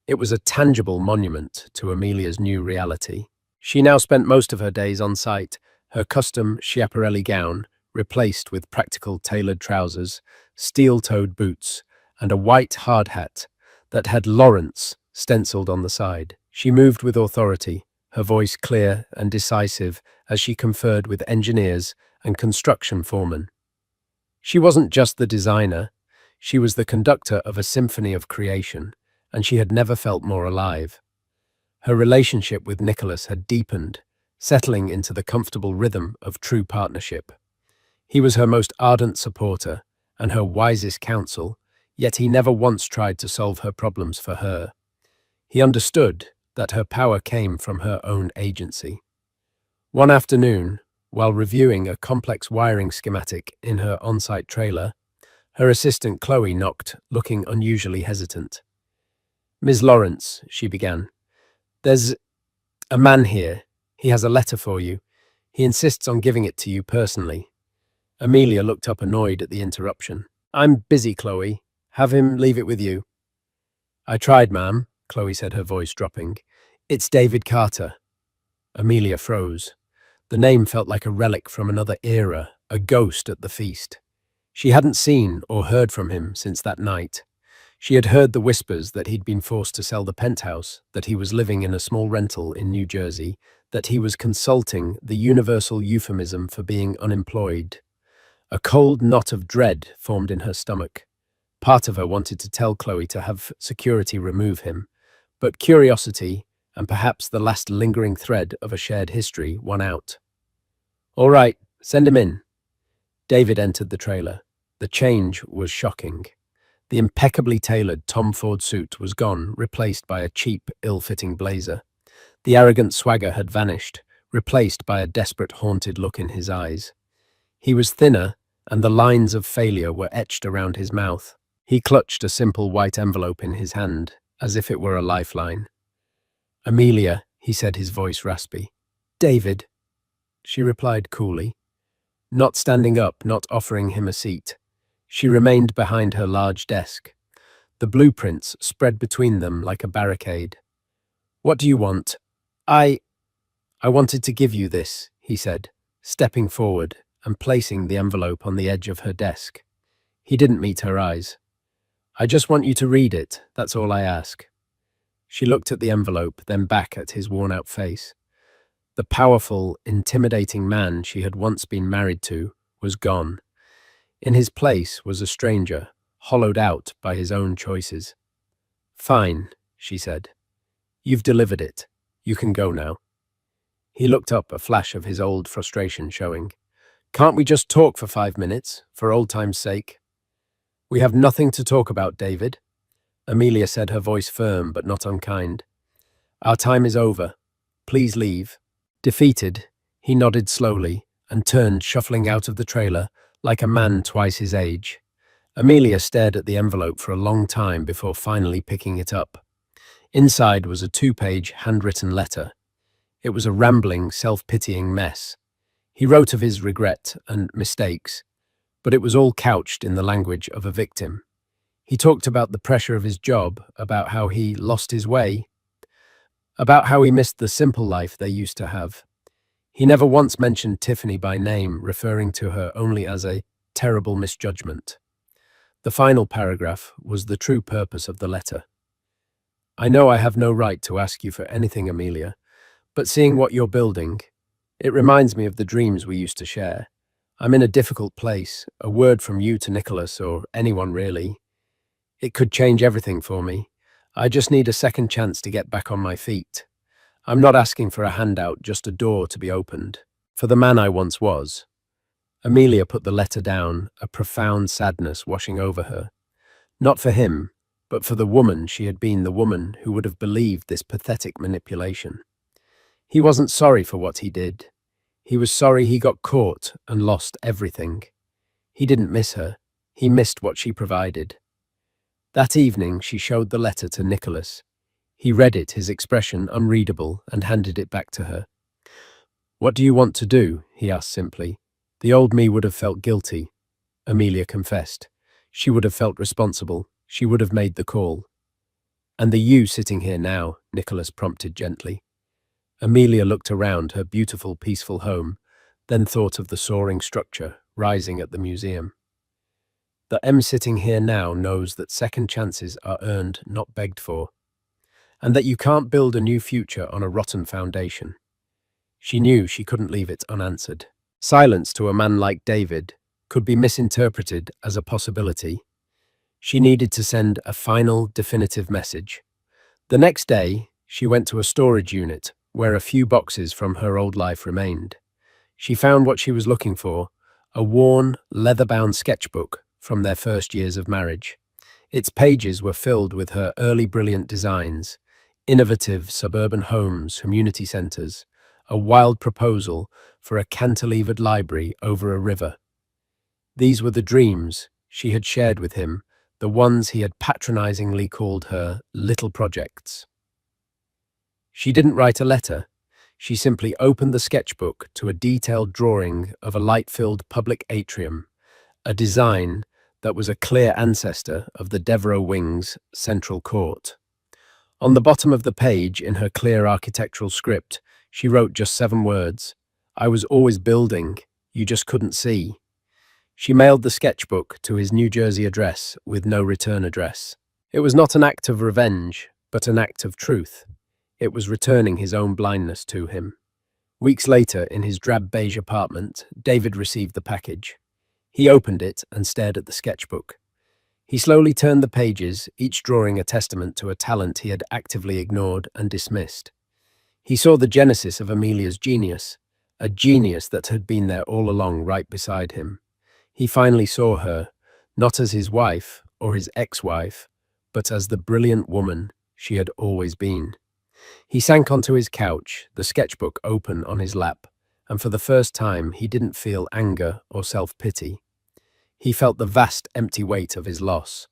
It was a tangible monument to Amelia's new reality. She now spent most of her days on site, her custom Schiaparelli gown replaced with practical tailored trousers, steel-toed boots, and a white hard hat that had Lawrence stenciled on the side. She moved with authority, her voice clear and decisive as she conferred with engineers and construction foremen. She wasn't just the designer, she was the conductor of a symphony of creation, and she had never felt more alive. Her relationship with Nicholas had deepened, settling into the comfortable rhythm of true partnership. He was her most ardent supporter and her wisest counsel, yet he never once tried to solve her problems for her. He understood that her power came from her own agency. One afternoon, while reviewing a complex wiring schematic in her on-site trailer, her assistant Chloe knocked, looking unusually hesitant. "Ms. Lawrence," she began, "there's a man here. He has a letter for you. He insists on giving it to you personally." Amelia looked up annoyed at the interruption. "I'm busy, Chloe. Have him leave it with you." "I tried, ma'am," Chloe said, her voice dropping. "It's David Carter." Amelia froze. The name felt like a relic from another era, a ghost at the feast. She hadn't seen or heard from him since that night. She had heard the whispers that he'd been forced to sell the penthouse, that he was living in a small rental in New Jersey, that he was consulting the universal euphemism for being unemployed. A cold knot of dread formed in her stomach. Part of her wanted to tell Chloe to have security remove him, but curiosity, and perhaps the last lingering thread of a shared history, won out. "All right, send him in." David entered the trailer. The change was shocking. The impeccably tailored Tom Ford suit was gone, replaced by a cheap, ill-fitting blazer. The arrogant swagger had vanished, replaced by a desperate, haunted look in his eyes. He was thinner, and the lines of failure were etched around his mouth. He clutched a simple white envelope in his hand, as if it were a lifeline. "Amelia," he said, his voice raspy. "David," she replied coolly, not standing up, not offering him a seat. She remained behind her large desk, the blueprints spread between them like a barricade. "What do you want?" I wanted to give you this," he said, stepping forward and placing the envelope on the edge of her desk. He didn't meet her eyes. "I just want you to read it, that's all I ask." She looked at the envelope, then back at his worn-out face. The powerful, intimidating man she had once been married to was gone. In his place was a stranger, hollowed out by his own choices. "Fine," she said. "You've delivered it. You can go now." He looked up, a flash of his old frustration showing. "Can't we just talk for 5 minutes, for old time's sake?" "We have nothing to talk about, David," Amelia said, her voice firm but not unkind. "Our time is over. Please leave." Defeated, he nodded slowly and turned, shuffling out of the trailer like a man twice his age. Amelia stared at the envelope for a long time before finally picking it up. Inside was a 2-page handwritten letter. It was a rambling, self-pitying mess. He wrote of his regret and mistakes, but it was all couched in the language of a victim. He talked about the pressure of his job, about how he lost his way, about how he missed the simple life they used to have. He never once mentioned Tiffany by name, referring to her only as a terrible misjudgment. The final paragraph was the true purpose of the letter. "I know I have no right to ask you for anything, Amelia, but seeing what you're building, it reminds me of the dreams we used to share. I'm in a difficult place. A word from you to Nicholas, or anyone really, it could change everything for me. I just need a second chance to get back on my feet. I'm not asking for a handout, just a door to be opened. For the man I once was." Amelia put the letter down, a profound sadness washing over her. Not for him, but for the woman she had been, the woman who would have believed this pathetic manipulation. He wasn't sorry for what he did. He was sorry he got caught and lost everything. He didn't miss her. He missed what she provided. That evening, she showed the letter to Nicholas. He read it, his expression unreadable, and handed it back to her. "What do you want to do?" he asked simply. The old me would have felt guilty, Amelia confessed. She would have felt responsible. She would have made the call. "And the you sitting here now," Nicholas prompted gently. Amelia looked around her beautiful, peaceful home, then thought of the soaring structure rising at the museum. "The M sitting here now knows that second chances are earned, not begged for, and that you can't build a new future on a rotten foundation." She knew she couldn't leave it unanswered. Silence to a man like David could be misinterpreted as a possibility. She needed to send a final, definitive message. The next day, she went to a storage unit where a few boxes from her old life remained. She found what she was looking for, a worn, leather-bound sketchbook from their first years of marriage. Its pages were filled with her early brilliant designs, innovative suburban homes, community centers, a wild proposal for a cantilevered library over a river. These were the dreams she had shared with him, the ones he had patronizingly called her little projects. She didn't write a letter. She simply opened the sketchbook to a detailed drawing of a light-filled public atrium, a design that was a clear ancestor of the Devereux Wing's central court. On the bottom of the page, in her clear architectural script, she wrote just 7 words: "I was always building, you just couldn't see." She mailed the sketchbook to his New Jersey address with no return address. It was not an act of revenge, but an act of truth. It was returning his own blindness to him. Weeks later, in his drab beige apartment, David received the package. He opened it and stared at the sketchbook. He slowly turned the pages, each drawing a testament to a talent he had actively ignored and dismissed. He saw the genesis of Amelia's genius, a genius that had been there all along right beside him. He finally saw her, not as his wife or his ex-wife, but as the brilliant woman she had always been. He sank onto his couch, the sketchbook open on his lap, and for the first time he didn't feel anger or self-pity. He felt the vast empty weight of his loss.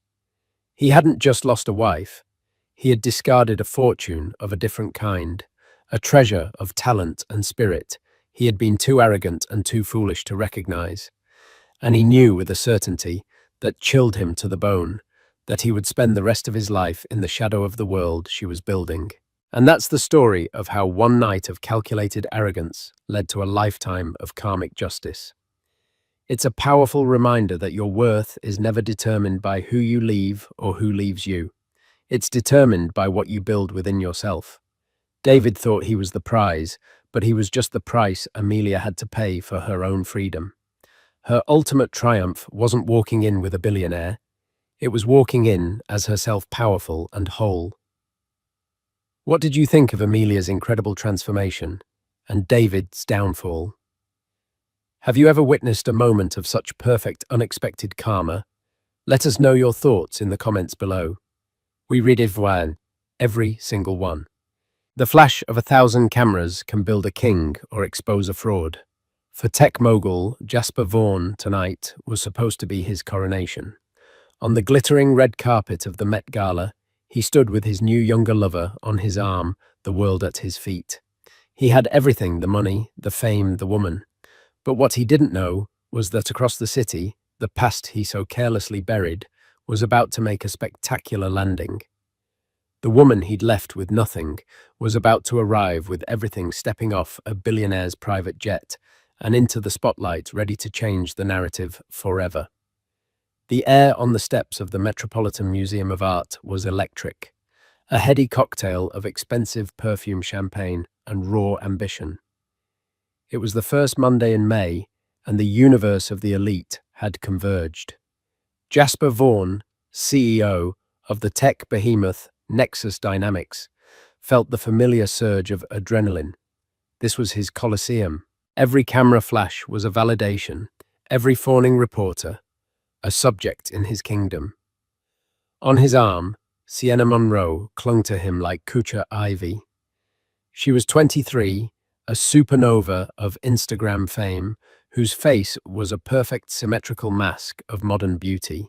He hadn't just lost a wife. He had discarded a fortune of a different kind, a treasure of talent and spirit he had been too arrogant and too foolish to recognize. And he knew with a certainty that chilled him to the bone that he would spend the rest of his life in the shadow of the world she was building. And that's the story of how one night of calculated arrogance led to a lifetime of karmic justice. It's a powerful reminder that your worth is never determined by who you leave or who leaves you. It's determined by what you build within yourself. David thought he was the prize, but he was just the price Amelia had to pay for her own freedom. Her ultimate triumph wasn't walking in with a billionaire. It was walking in as herself powerful and whole. What did you think of Amelia's incredible transformation and David's downfall? Have you ever witnessed a moment of such perfect, unexpected karma? Let us know your thoughts in the comments below. We read every single one. The flash of 1,000 cameras can build a king or expose a fraud. For tech mogul Jasper Vaughan, tonight was supposed to be his coronation. On the glittering red carpet of the Met Gala, he stood with his new younger lover on his arm, the world at his feet. He had everything: the money, the fame, the woman. But what he didn't know was that across the city, the past he so carelessly buried was about to make a spectacular landing. The woman he'd left with nothing was about to arrive with everything, stepping off a billionaire's private jet and into the spotlight, ready to change the narrative forever. The air on the steps of the Metropolitan Museum of Art was electric, a heady cocktail of expensive perfume champagne and raw ambition. It was the first Monday in May, and the universe of the elite had converged. Jasper Vaughan, CEO of the tech behemoth Nexus Dynamics, felt the familiar surge of adrenaline. This was his Colosseum. Every camera flash was a validation, every fawning reporter a subject in his kingdom. On his arm, Sienna Monroe clung to him like Kucha ivy. She was 23, a supernova of Instagram fame, whose face was a perfect symmetrical mask of modern beauty.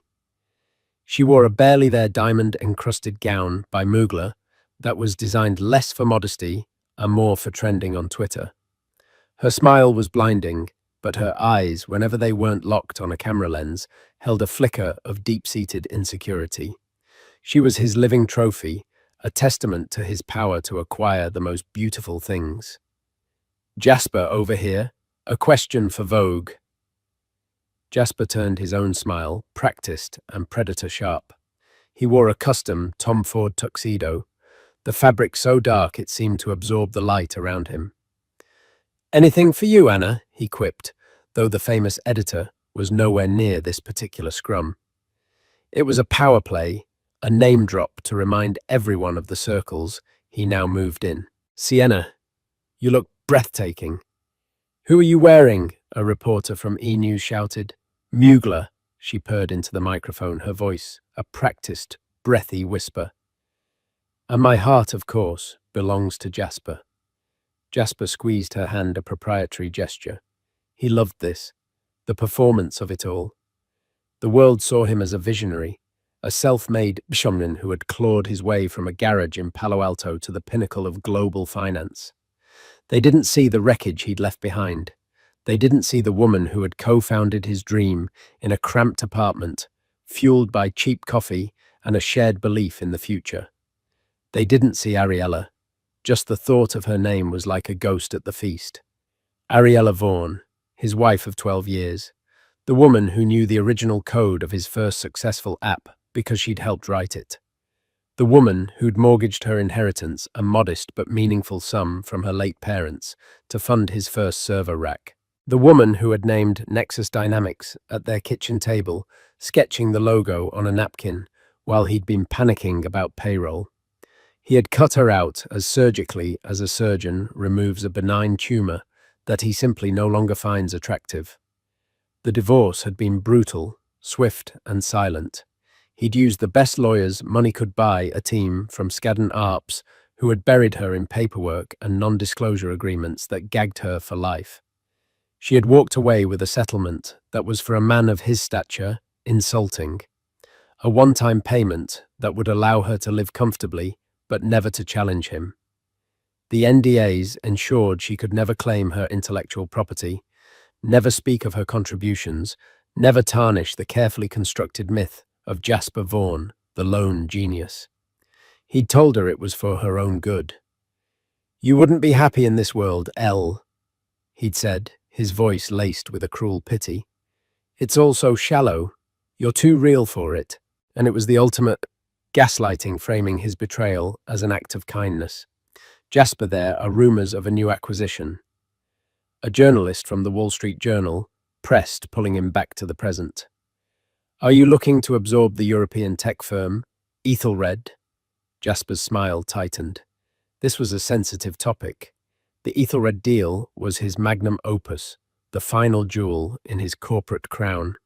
She wore a barely there diamond-encrusted gown by Mugler that was designed less for modesty and more for trending on Twitter. Her smile was blinding, but her eyes, whenever they weren't locked on a camera lens, held a flicker of deep-seated insecurity. She was his living trophy, a testament to his power to acquire the most beautiful things. Jasper over here, a question for Vogue. Jasper turned his own smile, practiced and predator-sharp. He wore a custom Tom Ford tuxedo, the fabric so dark it seemed to absorb the light around him. "Anything for you, Anna," he quipped, though the famous editor was nowhere near this particular scrum. It was a power play, a name drop to remind everyone of the circles he now moved in. "Sienna, you look breathtaking." "Who are you wearing?" a reporter from E! News shouted. "Mugler," she purred into the microphone, her voice a practiced, breathy whisper. "And my heart, of course, belongs to Jasper." Jasper squeezed her hand, a proprietary gesture. He loved this, the performance of it all. The world saw him as a visionary, a self-made shaman who had clawed his way from a garage in Palo Alto to the pinnacle of global finance. They didn't see the wreckage he'd left behind. They didn't see the woman who had co-founded his dream in a cramped apartment, fueled by cheap coffee and a shared belief in the future. They didn't see Ariella. Just the thought of her name was like a ghost at the feast. Ariella Vaughan, his wife of 12 years, the woman who knew the original code of his first successful app because she'd helped write it. The woman who'd mortgaged her inheritance, a modest but meaningful sum from her late parents, to fund his first server rack. The woman who had named Nexus Dynamics at their kitchen table, sketching the logo on a napkin while he'd been panicking about payroll. He had cut her out as surgically as a surgeon removes a benign tumor that he simply no longer finds attractive. The divorce had been brutal, swift and silent. He'd used the best lawyers money could buy, a team from Skadden Arps who had buried her in paperwork and non-disclosure agreements that gagged her for life. She had walked away with a settlement that was, for a man of his stature, insulting. A one-time payment that would allow her to live comfortably but never to challenge him. The NDAs ensured she could never claim her intellectual property, never speak of her contributions, never tarnish the carefully constructed myth of Jasper Vaughan, the lone genius. He'd told her it was for her own good. "You wouldn't be happy in this world, Elle," he'd said, his voice laced with a cruel pity. "It's all so shallow. You're too real for it." And it was the ultimate gaslighting, framing his betrayal as an act of kindness. Jasper, there are rumors of a new acquisition. A journalist from the Wall Street Journal pressed, pulling him back to the present. "Are you looking to absorb the European tech firm, Ethelred?" Jasper's smile tightened. This was a sensitive topic. The Ethelred deal was his magnum opus, the final jewel in his corporate crown.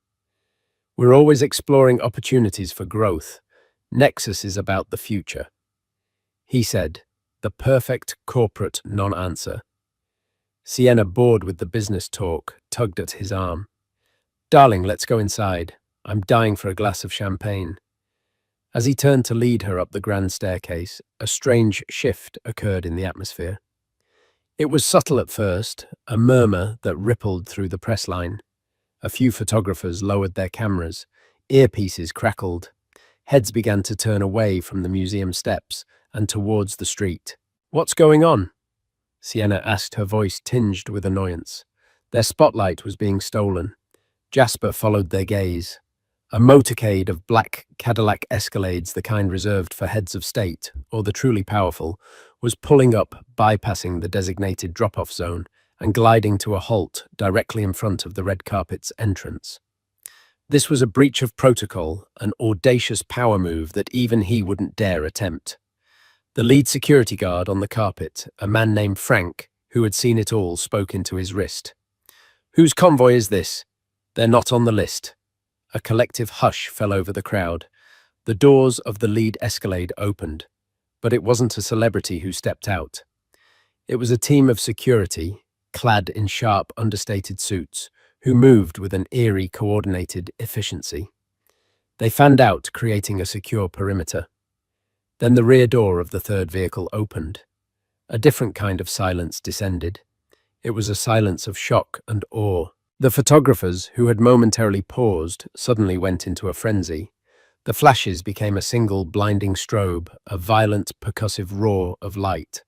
"We're always exploring opportunities for growth. Nexus is about the future," he said, the perfect corporate non-answer. Sienna, bored with the business talk, tugged at his arm. "Darling, let's go inside. I'm dying for a glass of champagne." As he turned to lead her up the grand staircase, a strange shift occurred in the atmosphere. It was subtle at first, a murmur that rippled through the press line. A few photographers lowered their cameras, earpieces crackled. Heads began to turn away from the museum steps and towards the street. "What's going on?" Sienna asked, her voice tinged with annoyance. Their spotlight was being stolen. Jasper followed their gaze. A motorcade of black Cadillac Escalades, the kind reserved for heads of state or the truly powerful, was pulling up, bypassing the designated drop-off zone and gliding to a halt directly in front of the red carpet's entrance. This was a breach of protocol, an audacious power move that even he wouldn't dare attempt. The lead security guard on the carpet, a man named Frank, who had seen it all, spoke into his wrist. "Whose convoy is this? They're not on the list." A collective hush fell over the crowd. The doors of the lead Escalade opened, but it wasn't a celebrity who stepped out. It was a team of security, clad in sharp, understated suits, who moved with an eerie, coordinated efficiency. They fanned out, creating a secure perimeter. Then the rear door of the third vehicle opened. A different kind of silence descended. It was a silence of shock and awe. The photographers, who had momentarily paused, suddenly went into a frenzy. The flashes became a single blinding strobe, a violent, percussive roar of light.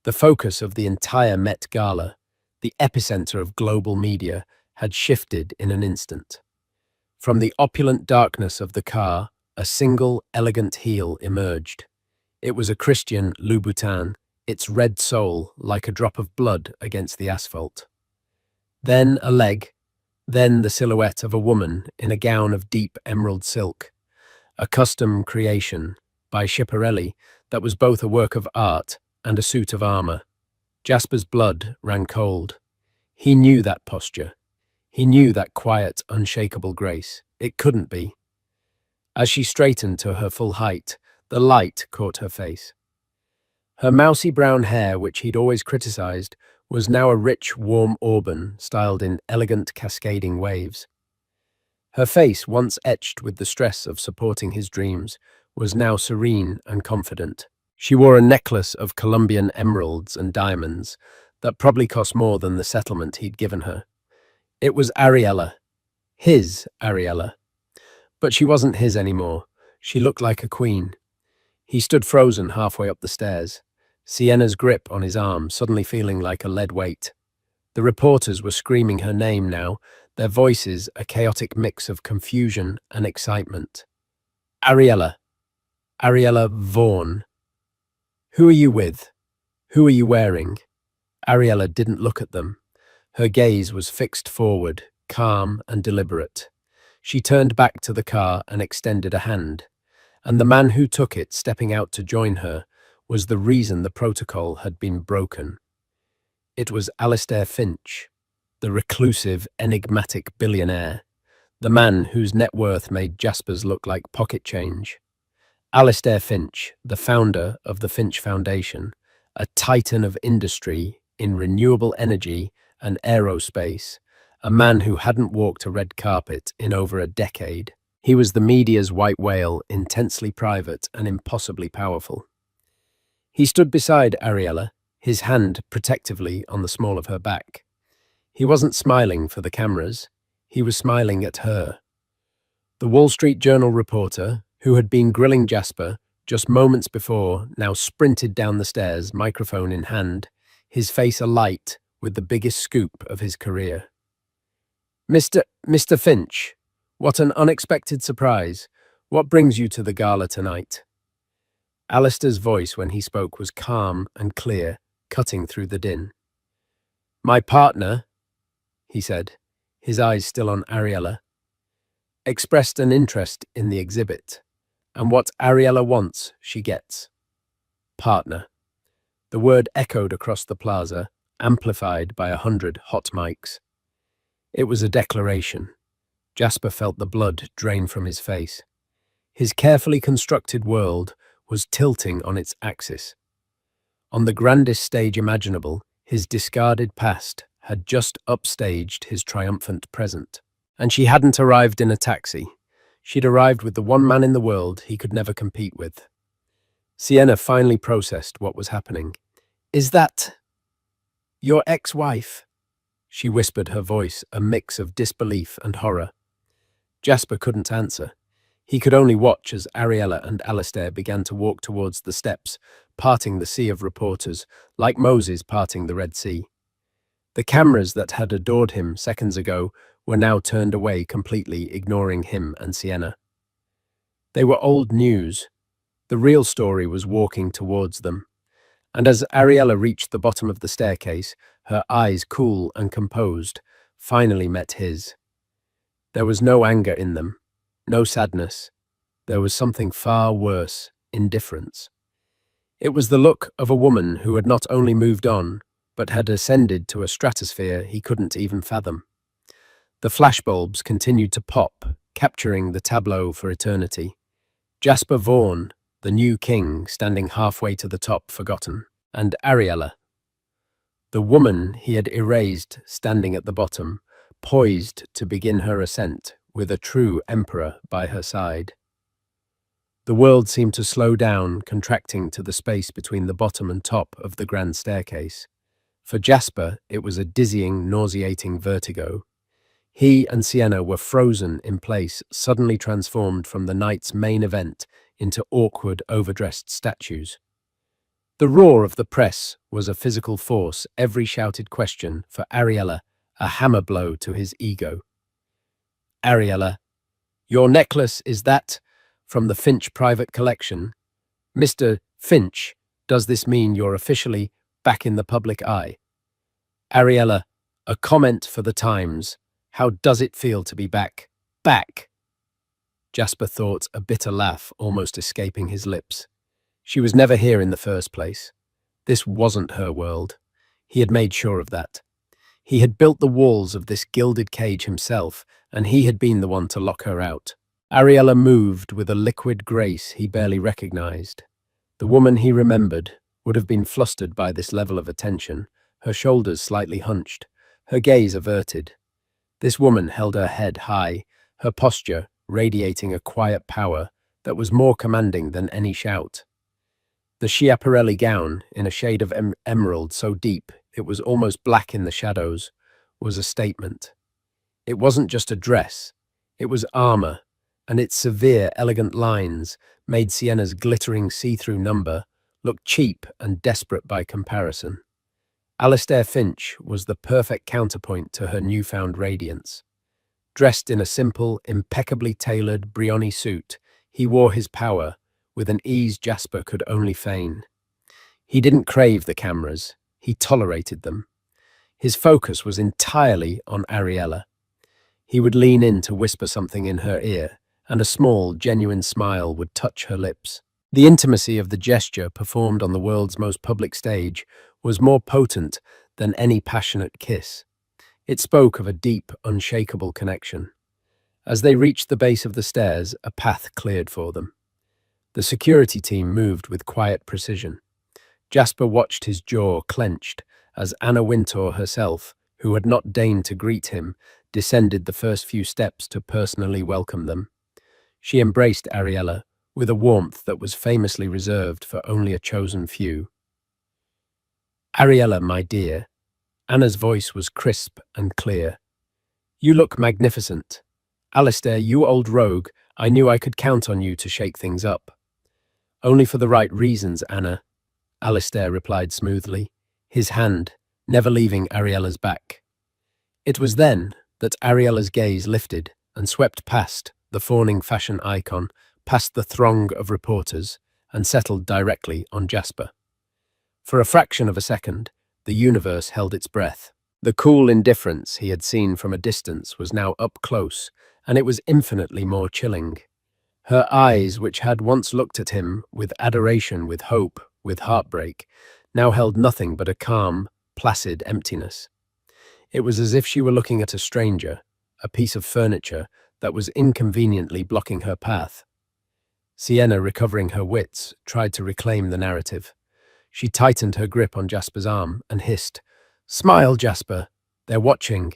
The focus of the entire Met Gala, the epicenter of global media, had shifted in an instant. From the opulent darkness of the car, a single, elegant heel emerged. It was a Christian Louboutin, its red sole like a drop of blood against the asphalt. Then a leg, then the silhouette of a woman in a gown of deep emerald silk, a custom creation by Schiaparelli that was both a work of art and a suit of armor. Jasper's blood ran cold. He knew that posture. He knew that quiet, unshakable grace. It couldn't be. As she straightened to her full height, the light caught her face. Her mousy brown hair, which he'd always criticized, was now a rich, warm auburn styled in elegant, cascading waves. Her face, once etched with the stress of supporting his dreams, was now serene and confident. She wore a necklace of Colombian emeralds and diamonds that probably cost more than the settlement he'd given her. It was Ariella, his Ariella. But she wasn't his anymore. She looked like a queen. He stood frozen halfway up the stairs, Sienna's grip on his arm suddenly feeling like a lead weight. The reporters were screaming her name now, their voices a chaotic mix of confusion and excitement. Ariella. Ariella Vaughan. Who are you with? Who are you wearing? Ariella didn't look at them. Her gaze was fixed forward, calm and deliberate. She turned back to the car and extended a hand, and the man who took it, stepping out to join her, was the reason the protocol had been broken. It was Alistair Finch, the reclusive, enigmatic billionaire, the man whose net worth made Jasper's look like pocket change. Alistair Finch, the founder of the Finch Foundation, a titan of industry in renewable energy and aerospace, a man who hadn't walked a red carpet in over a decade. He was the media's white whale, intensely private and impossibly powerful. He stood beside Ariella, his hand protectively on the small of her back. He wasn't smiling for the cameras. He was smiling at her. The Wall Street Journal reporter, who had been grilling Jasper just moments before, now sprinted down the stairs, microphone in hand, his face alight with the biggest scoop of his career. Mr. Finch, what an unexpected surprise. What brings you to the gala tonight? Alistair's voice when he spoke was calm and clear, cutting through the din. My partner, he said, his eyes still on Ariella, expressed an interest in the exhibit, and what Ariella wants, she gets. Partner. The word echoed across the plaza, amplified by 100 hot mics. It was a declaration. Jasper felt the blood drain from his face. His carefully constructed world was tilting on its axis. On the grandest stage imaginable, his discarded past had just upstaged his triumphant present. And she hadn't arrived in a taxi. She'd arrived with the one man in the world he could never compete with. Sienna finally processed what was happening. Is that your ex-wife? She whispered, her voice a mix of disbelief and horror. Jasper couldn't answer. He could only watch as Ariella and Alistair began to walk towards the steps, parting the sea of reporters, like Moses parting the Red Sea. The cameras that had adored him seconds ago were now turned away completely, ignoring him and Sienna. They were old news. The real story was walking towards them. And as Ariella reached the bottom of the staircase, her eyes cool and composed, finally met his. There was no anger in them, no sadness. There was something far worse, indifference. It was the look of a woman who had not only moved on, but had ascended to a stratosphere he couldn't even fathom. The flashbulbs continued to pop, capturing the tableau for eternity. Jasper Vaughan, the new king, standing halfway to the top, forgotten, and Ariella, the woman he had erased, standing at the bottom, poised to begin her ascent with a true emperor by her side. The world seemed to slow down, contracting to the space between the bottom and top of the grand staircase. For Jasper, it was a dizzying, nauseating vertigo. He and Sienna were frozen in place, suddenly transformed from the night's main event into awkward, overdressed statues. The roar of the press was a physical force, every shouted question for Ariella, a hammer blow to his ego. Ariella, your necklace is that from the Finch private collection? Mr. Finch, does this mean you're officially back in the public eye? Ariella, a comment for the Times. How does it feel to be back? Back! Jasper thought, a bitter laugh almost escaping his lips. She was never here in the first place. This wasn't her world. He had made sure of that. He had built the walls of this gilded cage himself, and he had been the one to lock her out. Ariella moved with a liquid grace he barely recognized. The woman he remembered would have been flustered by this level of attention, her shoulders slightly hunched, her gaze averted. This woman held her head high, her posture radiating a quiet power that was more commanding than any shout. The Schiaparelli gown, in a shade of emerald so deep it was almost black in the shadows, was a statement. It wasn't just a dress, it was armor, and its severe, elegant lines made Sienna's glittering see-through number look cheap and desperate by comparison. Alistair Finch was the perfect counterpoint to her newfound radiance. Dressed in a simple, impeccably tailored Brioni suit, he wore his power with an ease Jasper could only feign. He didn't crave the cameras, he tolerated them. His focus was entirely on Ariella. He would lean in to whisper something in her ear, and a small, genuine smile would touch her lips. The intimacy of the gesture performed on the world's most public stage was more potent than any passionate kiss. It spoke of a deep, unshakable connection. As they reached the base of the stairs, a path cleared for them. The security team moved with quiet precision. Jasper watched his jaw clenched as Anna Wintour herself, who had not deigned to greet him, descended the first few steps to personally welcome them. She embraced Ariella with a warmth that was famously reserved for only a chosen few. Ariella, my dear, Anna's voice was crisp and clear. You look magnificent. Alistair, you old rogue, I knew I could count on you to shake things up. Only for the right reasons, Anna, Alistair replied smoothly, his hand never leaving Ariella's back. It was then that Ariella's gaze lifted and swept past the fawning fashion icon, past the throng of reporters, and settled directly on Jasper. For a fraction of a second, the universe held its breath. The cool indifference he had seen from a distance was now up close, and it was infinitely more chilling. Her eyes, which had once looked at him with adoration, with hope, with heartbreak, now held nothing but a calm, placid emptiness. It was as if she were looking at a stranger, a piece of furniture that was inconveniently blocking her path. Sienna, recovering her wits, tried to reclaim the narrative. She tightened her grip on Jasper's arm and hissed, "Smile, Jasper. They're watching.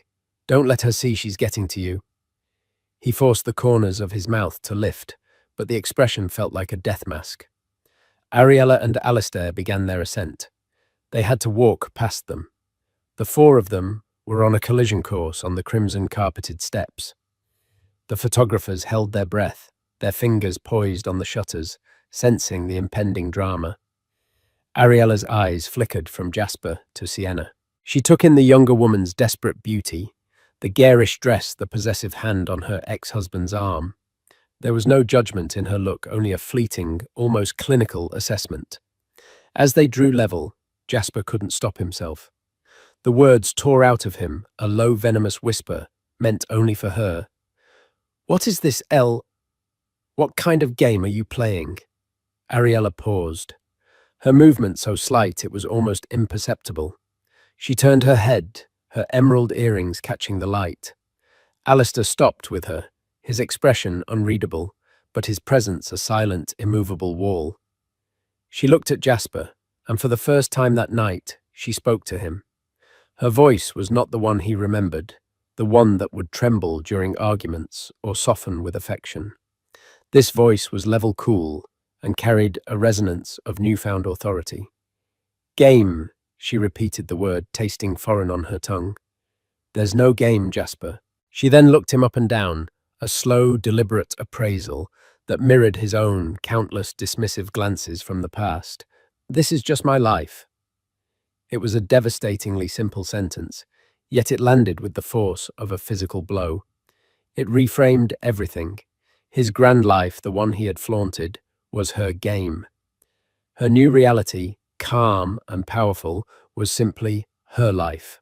Don't let her see she's getting to you." He forced the corners of his mouth to lift, but the expression felt like a death mask. Ariella and Alistair began their ascent. They had to walk past them. The four of them were on a collision course on the crimson-carpeted steps. The photographers held their breath, their fingers poised on the shutters, sensing the impending drama. Ariella's eyes flickered from Jasper to Sienna. She took in the younger woman's desperate beauty, the garish dress, the possessive hand on her ex-husband's arm. There was no judgment in her look, only a fleeting, almost clinical assessment. As they drew level, Jasper couldn't stop himself. The words tore out of him, a low, venomous whisper, meant only for her. "What is this, Elle? What kind of game are you playing?" Ariella paused. Her movement so slight it was almost imperceptible. She turned her head, her emerald earrings catching the light. Alistair stopped with her, his expression unreadable, but his presence a silent, immovable wall. She looked at Jasper, and for the first time that night, she spoke to him. Her voice was not the one he remembered, the one that would tremble during arguments or soften with affection. This voice was level cool and carried a resonance of newfound authority. Game, she repeated the word, tasting foreign on her tongue. There's no game, Jasper. She then looked him up and down, a slow, deliberate appraisal that mirrored his own countless dismissive glances from the past. This is just my life. It was a devastatingly simple sentence, yet it landed with the force of a physical blow. It reframed everything. His grand life, the one he had flaunted, was her game. Her new reality, calm and powerful, was simply her life.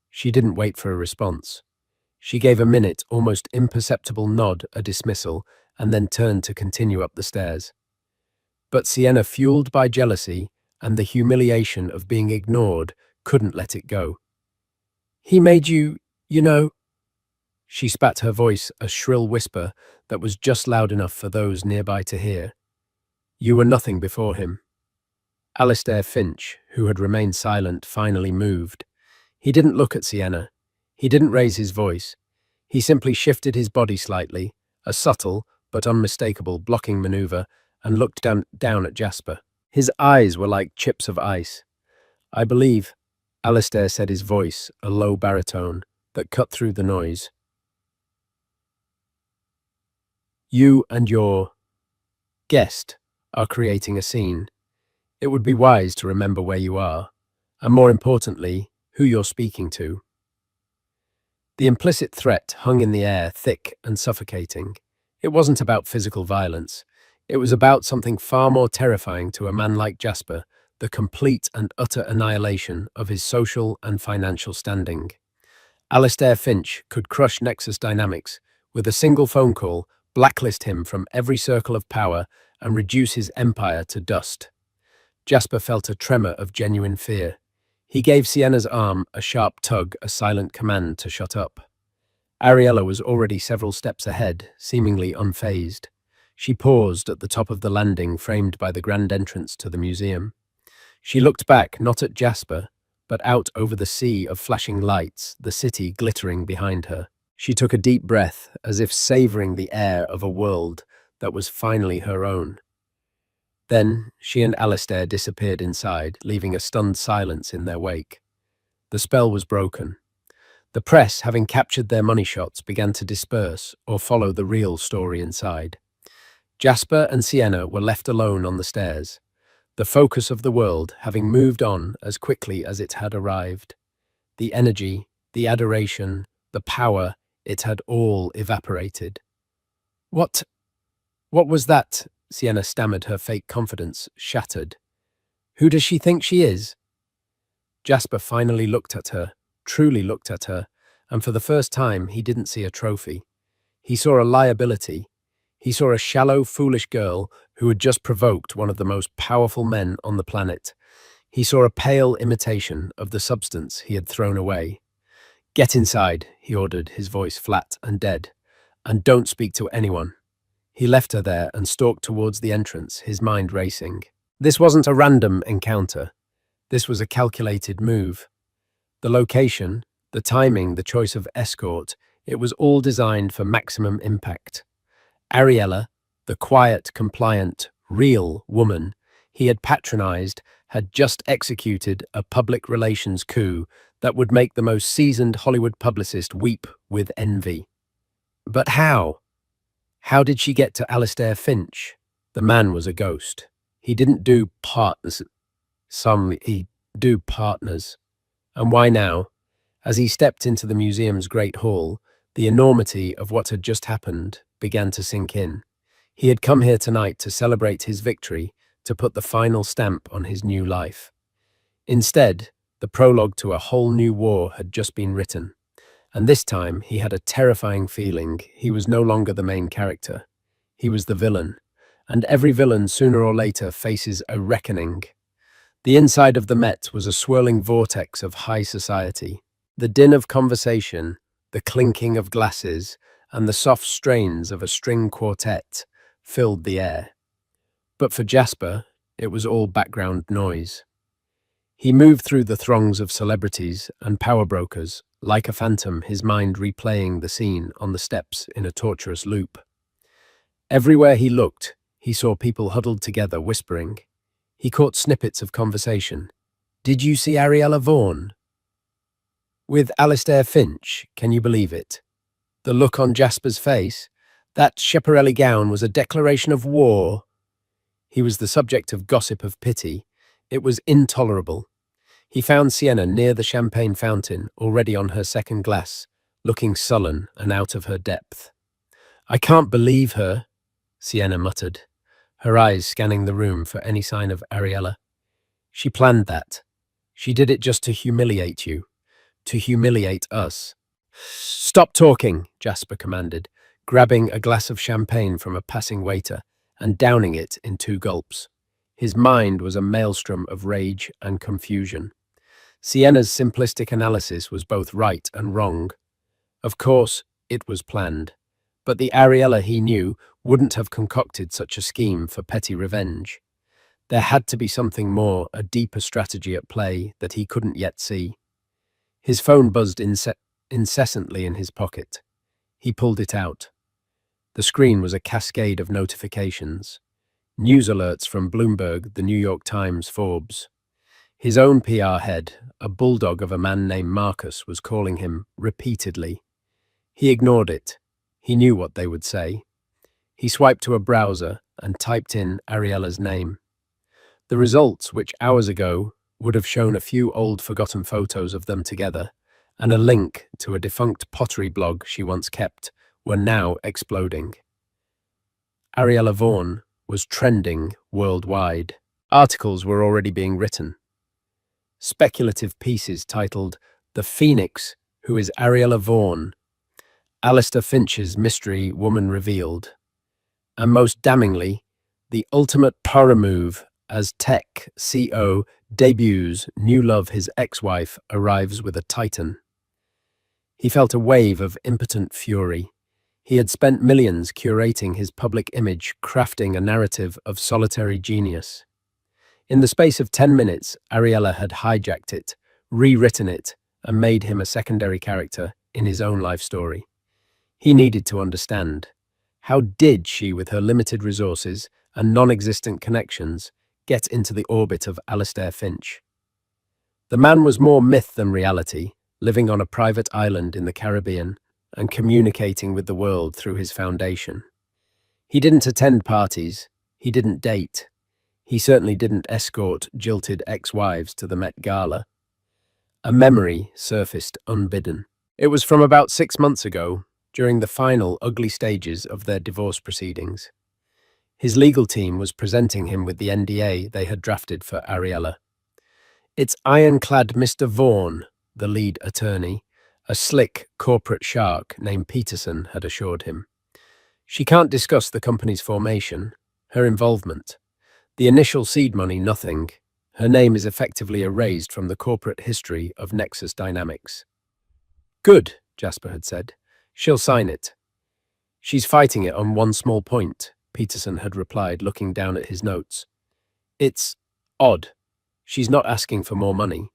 She didn't wait for a response. She gave a minute, almost imperceptible nod, a dismissal, and then turned to continue up the stairs. But Sienna, fueled by jealousy and the humiliation of being ignored, couldn't let it go. He made you know. She spat, her voice a shrill whisper that was just loud enough for those nearby to hear. You were nothing before him. Alistair Finch, who had remained silent, finally moved. He didn't look at Sienna. He didn't raise his voice. He simply shifted his body slightly, a subtle but unmistakable blocking maneuver, and looked down at Jasper. His eyes were like chips of ice. I believe, Alistair said, his voice a low baritone that cut through the noise. You and your guest are creating a scene. It would be wise to remember where you are, and more importantly, who you're speaking to. The implicit threat hung in the air, thick and suffocating. It wasn't about physical violence. It was about something far more terrifying to a man like Jasper, the complete and utter annihilation of his social and financial standing. Alistair Finch could crush Nexus Dynamics with a single phone call, blacklist him from every circle of power, and reduce his empire to dust. Jasper felt a tremor of genuine fear. He gave Sienna's arm a sharp tug, a silent command to shut up. Ariella was already several steps ahead, seemingly unfazed. She paused at the top of the landing framed by the grand entrance to the museum. She looked back, not at Jasper, but out over the sea of flashing lights, the city glittering behind her. She took a deep breath, as if savoring the air of a world that was finally her own. Then she and Alistair disappeared inside, leaving a stunned silence in their wake. The spell was broken. The press, having captured their money shots, began to disperse or follow the real story inside. Jasper and Sienna were left alone on the stairs, the focus of the world having moved on as quickly as it had arrived. The energy, the adoration, the power, it had all evaporated. What was that? Sienna stammered, her fake confidence shattered. Who does she think she is? Jasper finally looked at her, truly looked at her, and for the first time he didn't see a trophy. He saw a liability. He saw a shallow, foolish girl who had just provoked one of the most powerful men on the planet. He saw a pale imitation of the substance he had thrown away. Get inside, he ordered, his voice flat and dead, and don't speak to anyone. He left her there and stalked towards the entrance, his mind racing. This wasn't a random encounter. This was a calculated move. The location, the timing, the choice of escort, it was all designed for maximum impact. Ariella, the quiet, compliant, real woman he had patronized, had just executed a public relations coup that would make the most seasoned Hollywood publicist weep with envy. But how? How did she get to Alistair Finch? The man was a ghost. He didn't do partners. He'd do partners. And why now? As he stepped into the museum's great hall, the enormity of what had just happened began to sink in. He had come here tonight to celebrate his victory, to put the final stamp on his new life. Instead, the prologue to a whole new war had just been written. And this time, he had a terrifying feeling he was no longer the main character. He was the villain. And every villain, sooner or later, faces a reckoning. The inside of the Met was a swirling vortex of high society. The din of conversation, the clinking of glasses, and the soft strains of a string quartet filled the air. But for Jasper, it was all background noise. He moved through the throngs of celebrities and power brokers like a phantom, his mind replaying the scene on the steps in a torturous loop. Everywhere he looked, he saw people huddled together, whispering. He caught snippets of conversation. "Did you see Ariella Vaughan? With Alistair Finch, can you believe it? The look on Jasper's face. That Schiaparelli gown was a declaration of war." He was the subject of gossip of pity. It was intolerable. He found Sienna near the champagne fountain, already on her second glass, looking sullen and out of her depth. "I can't believe her," Sienna muttered, her eyes scanning the room for any sign of Ariella. "She planned that. She did it just to humiliate you, to humiliate us." "Stop talking," Jasper commanded, grabbing a glass of champagne from a passing waiter and downing it in 2 gulps. His mind was a maelstrom of rage and confusion. Sienna's simplistic analysis was both right and wrong. Of course, it was planned, but the Ariella he knew wouldn't have concocted such a scheme for petty revenge. There had to be something more, a deeper strategy at play that he couldn't yet see. His phone buzzed incessantly in his pocket. He pulled it out. The screen was a cascade of notifications. News alerts from Bloomberg, the New York Times, Forbes. His own PR head, a bulldog of a man named Marcus, was calling him repeatedly. He ignored it. He knew what they would say. He swiped to a browser and typed in Ariella's name. The results, which hours ago would have shown a few old forgotten photos of them together and a link to a defunct pottery blog she once kept, were now exploding. Ariella Vaughan was trending worldwide. Articles were already being written. Speculative pieces titled "The Phoenix, Who is Ariella Vaughan?" Alistair Finch's mystery woman revealed. And most damningly, the ultimate power move as tech CO debuts new love his ex-wife arrives with a titan. He felt a wave of impotent fury. He had spent millions curating his public image, crafting a narrative of solitary genius. In the space of 10 minutes, Ariella had hijacked it, rewritten it, and made him a secondary character in his own life story. He needed to understand. How did she, with her limited resources and non-existent connections, get into the orbit of Alistair Finch? The man was more myth than reality, living on a private island in the Caribbean and communicating with the world through his foundation. He didn't attend parties. He didn't date. He certainly didn't escort jilted ex-wives to the Met Gala. A memory surfaced unbidden. It was from about 6 months ago, during the final ugly stages of their divorce proceedings. His legal team was presenting him with the NDA they had drafted for Ariella. "It's ironclad Mr. Vaughan," the lead attorney, a slick corporate shark named Peterson, had assured him. "She can't discuss the company's formation, her involvement. The initial seed money, nothing. Her name is effectively erased from the corporate history of Nexus Dynamics." "Good," Jasper had said. "She'll sign it." "She's fighting it on one small point," Peterson had replied, looking down at his notes. "It's odd. She's not asking for more money.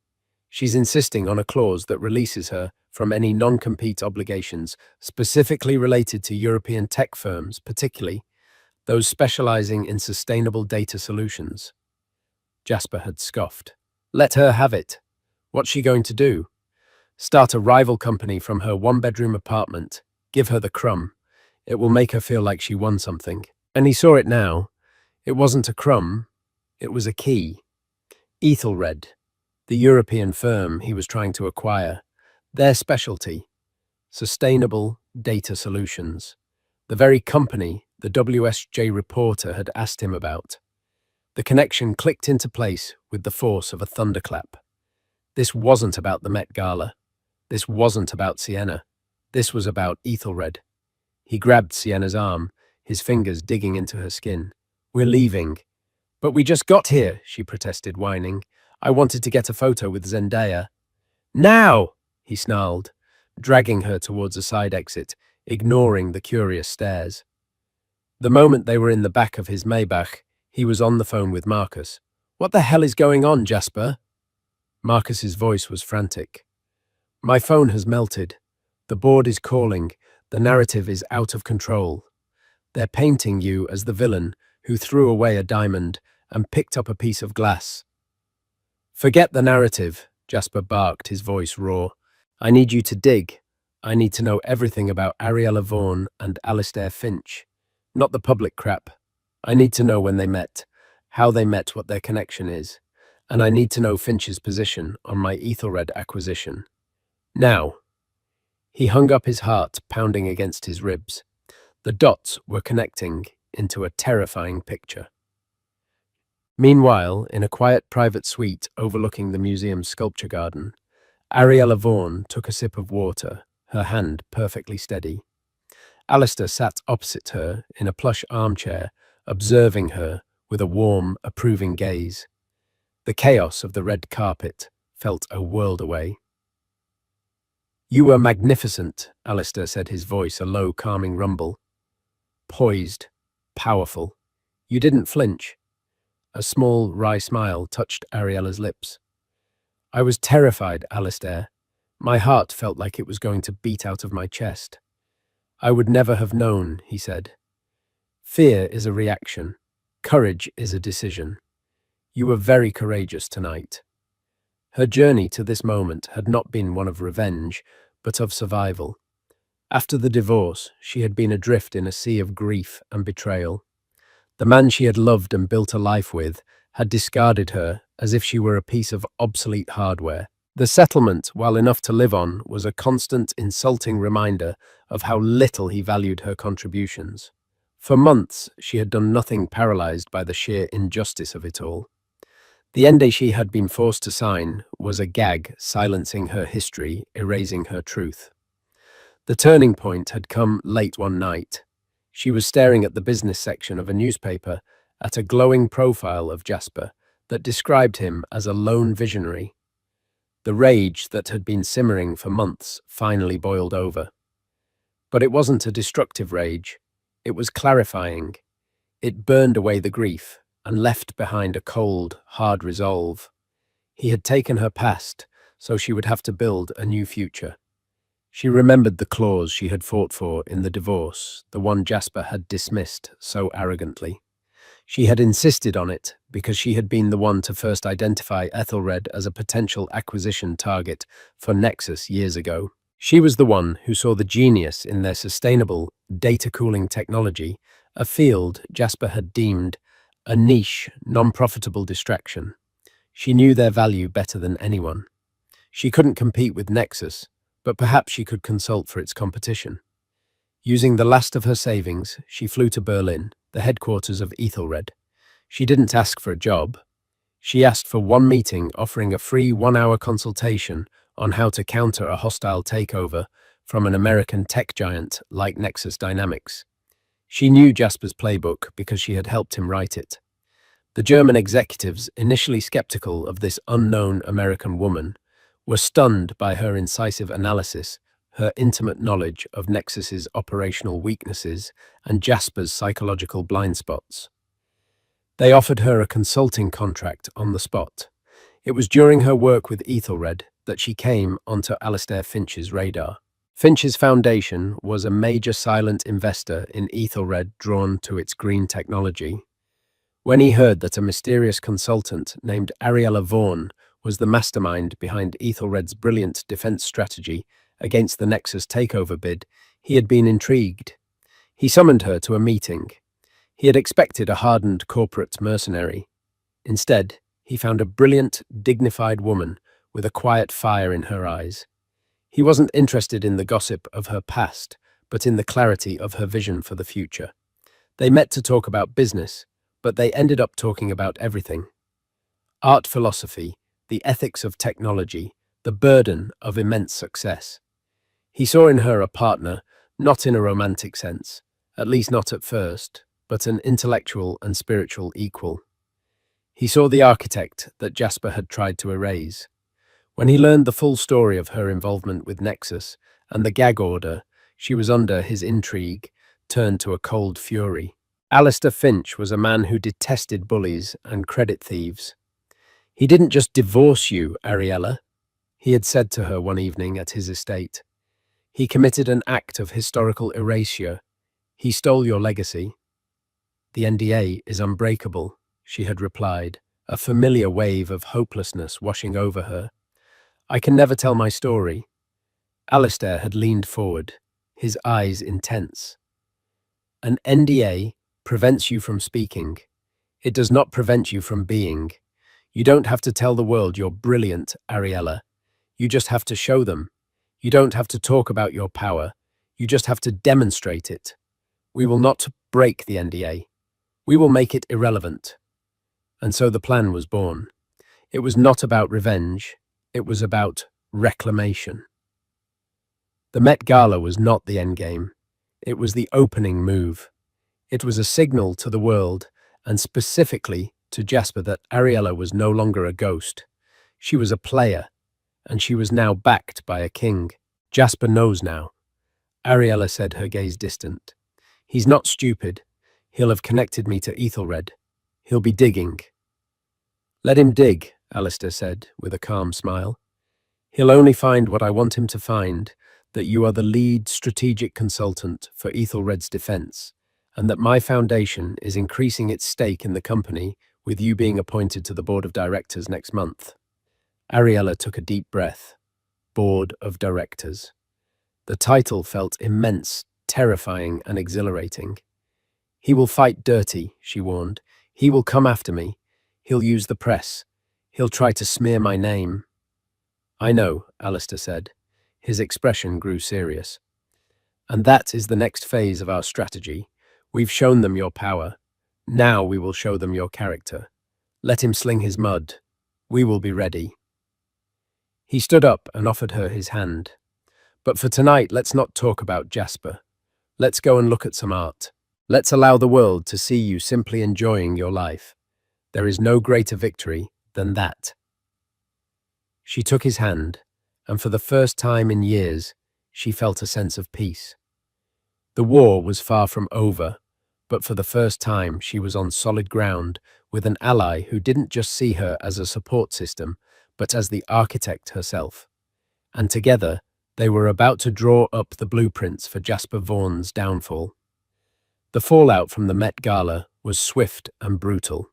She's insisting on a clause that releases her from any non-compete obligations specifically related to European tech firms, particularly those specializing in sustainable data solutions." Jasper had scoffed. "Let her have it. What's she going to do? Start a rival company from her one-bedroom apartment? Give her the crumb. It will make her feel like she won something." And he saw it now. It wasn't a crumb. It was a key. Ethelred, the European firm he was trying to acquire, their specialty, sustainable data solutions, the very company the WSJ reporter had asked him about. The connection clicked into place with the force of a thunderclap. This wasn't about the Met Gala. This wasn't about Sienna. This was about Ethelred. He grabbed Sienna's arm, his fingers digging into her skin. "We're leaving." "But we just got here," she protested, whining. "I wanted to get a photo with Zendaya." "Now!" he snarled, dragging her towards a side exit, ignoring the curious stares. The moment they were in the back of his Maybach, he was on the phone with Marcus. "What the hell is going on, Jasper?" Marcus's voice was frantic. My phone has melted. The board is calling. The narrative is out of control. They're painting you as the villain who threw away a diamond and picked up a piece of glass. Forget the narrative, Jasper barked, his voice raw. I need you to dig. I need to know everything about Ariella Vaughan and Alistair Finch. Not the public crap. I need to know when they met, how they met, what their connection is. And I need to know Finch's position on my Ethelred acquisition. Now. He hung up his heart, pounding against his ribs. The dots were connecting into a terrifying picture. Meanwhile, in a quiet private suite overlooking the museum's sculpture garden, Ariella Vaughan took a sip of water, her hand perfectly steady. Alistair sat opposite her in a plush armchair, observing her with a warm, approving gaze. The chaos of the red carpet felt a world away. You were magnificent, Alistair said, his voice a low, calming rumble. Poised, powerful. You didn't flinch. A small, wry smile touched Ariella's lips. I was terrified, Alistair. My heart felt like it was going to beat out of my chest. I would never have known, he said. Fear is a reaction. Courage is a decision. You were very courageous tonight. Her journey to this moment had not been one of revenge, but of survival. After the divorce, she had been adrift in a sea of grief and betrayal. The man she had loved and built a life with had discarded her as if she were a piece of obsolete hardware. The settlement, while enough to live on, was a constant, insulting reminder of how little he valued her contributions. For months, she had done nothing, paralyzed by the sheer injustice of it all. The NDA she had been forced to sign was a gag, silencing her history, erasing her truth. The turning point had come late one night. She was staring at the business section of a newspaper at a glowing profile of Jasper that described him as a lone visionary. The rage that had been simmering for months finally boiled over. But it wasn't a destructive rage. It was clarifying. It burned away the grief and left behind a cold, hard resolve. He had taken her past, so she would have to build a new future. She remembered the clause she had fought for in the divorce, the one Jasper had dismissed so arrogantly. She had insisted on it because she had been the one to first identify Ethelred as a potential acquisition target for Nexus years ago. She was the one who saw the genius in their sustainable data cooling technology, a field Jasper had deemed a niche, non-profitable distraction. She knew their value better than anyone. She couldn't compete with Nexus, but perhaps she could consult for its competition. Using the last of her savings, she flew to Berlin, the headquarters of Ethelred. She didn't ask for a job. She asked for one meeting offering a free 1-hour consultation on how to counter a hostile takeover from an American tech giant like Nexus Dynamics. She knew Jasper's playbook because she had helped him write it. The German executives, initially skeptical of this unknown American woman, were stunned by her incisive analysis, her intimate knowledge of Nexus's operational weaknesses, and Jasper's psychological blind spots. They offered her a consulting contract on the spot. It was during her work with Ethelred that she came onto Alistair Finch's radar. Finch's foundation was a major silent investor in Ethelred, drawn to its green technology. When he heard that a mysterious consultant named Ariella Vaughan was the mastermind behind Ethelred's brilliant defense strategy against the Nexus takeover bid, he had been intrigued. He summoned her to a meeting. He had expected a hardened corporate mercenary. Instead, he found a brilliant, dignified woman with a quiet fire in her eyes. He wasn't interested in the gossip of her past, but in the clarity of her vision for the future. They met to talk about business, but they ended up talking about everything. Art philosophy, the ethics of technology, the burden of immense success. He saw in her a partner, not in a romantic sense, at least not at first, but an intellectual and spiritual equal. He saw the architect that Jasper had tried to erase. When he learned the full story of her involvement with Nexus and the gag order she was under, his intrigue turned to a cold fury. Alistair Finch was a man who detested bullies and credit thieves. He didn't just divorce you, Ariella. he had said to her one evening at his estate. He committed an act of historical erasure. He stole your legacy. The NDA is unbreakable, she had replied, a familiar wave of hopelessness washing over her. I can never tell my story. Alistair had leaned forward, his eyes intense. An NDA prevents you from speaking. It does not prevent you from being. You don't have to tell the world you're brilliant, Ariella. You just have to show them. You don't have to talk about your power. You just have to demonstrate it. We will not break the NDA. We will make it irrelevant. And so the plan was born. It was not about revenge. It was about reclamation. The Met Gala was not the endgame. It was the opening move. It was a signal to the world, and specifically to Jasper, that Ariella was no longer a ghost. She was a player, and she was now backed by a king. Jasper knows now. Ariella said, her gaze distant. He's not stupid. He'll have connected me to Ethelred. He'll be digging. Let him dig, Alistair said, with a calm smile. He'll only find what I want him to find, that you are the lead strategic consultant for Ethelred's defense, and that my foundation is increasing its stake in the company with you being appointed to the board of directors next month. Ariella took a deep breath. Board of Directors. The title felt immense, terrifying, and exhilarating. He will fight dirty, she warned. He will come after me. He'll use the press. He'll try to smear my name. I know, Alistair said. His expression grew serious. And that is the next phase of our strategy. We've shown them your power. Now we will show them your character. Let him sling his mud. We will be ready. He stood up and offered her his hand. But for tonight, let's not talk about Jasper. Let's go and look at some art. Let's allow the world to see you simply enjoying your life. There is no greater victory than that. She took his hand, and for the first time in years, she felt a sense of peace. The war was far from over, but for the first time she was on solid ground with an ally who didn't just see her as a support system, but as the architect herself. And together, they were about to draw up the blueprints for Jasper Vaughan's downfall. The fallout from the Met Gala was swift and brutal.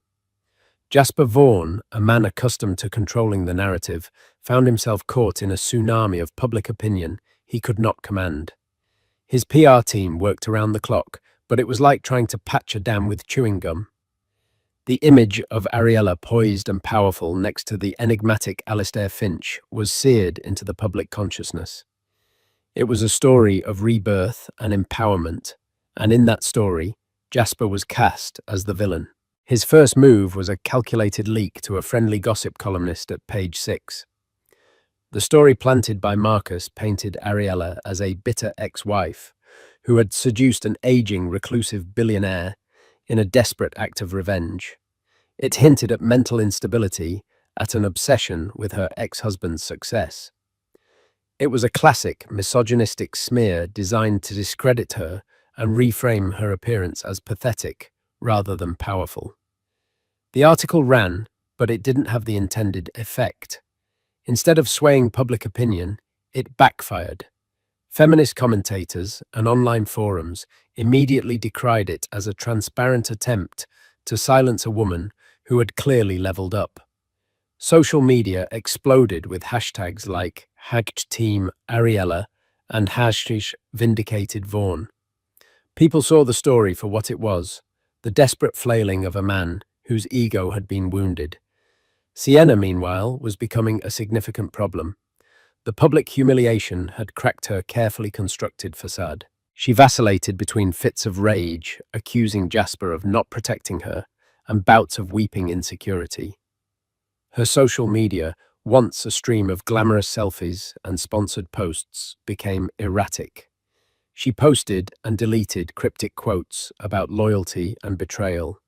Jasper Vaughan, a man accustomed to controlling the narrative, found himself caught in a tsunami of public opinion he could not command. His PR team worked around the clock, but it was like trying to patch a dam with chewing gum. The image of Ariella poised and powerful next to the enigmatic Alistair Finch was seared into the public consciousness. It was a story of rebirth and empowerment, and in that story, Jasper was cast as the villain. His first move was a calculated leak to a friendly gossip columnist at page 6. The story planted by Marcus painted Ariella as a bitter ex-wife who had seduced an aging, reclusive billionaire in a desperate act of revenge. It hinted at mental instability, at an obsession with her ex-husband's success. It was a classic misogynistic smear designed to discredit her and reframe her appearance as pathetic rather than powerful. The article ran, but it didn't have the intended effect. Instead of swaying public opinion, it backfired. Feminist commentators and online forums immediately decried it as a transparent attempt to silence a woman who had clearly leveled up. Social media exploded with hashtags like #TeamAriella and #Vindicated People saw the story for what it was, the desperate flailing of a man whose ego had been wounded. Sienna, meanwhile, was becoming a significant problem. The public humiliation had cracked her carefully constructed facade. She vacillated between fits of rage, accusing Jasper of not protecting her, and bouts of weeping insecurity. Her social media, once a stream of glamorous selfies and sponsored posts, became erratic. She posted and deleted cryptic quotes about loyalty and betrayal.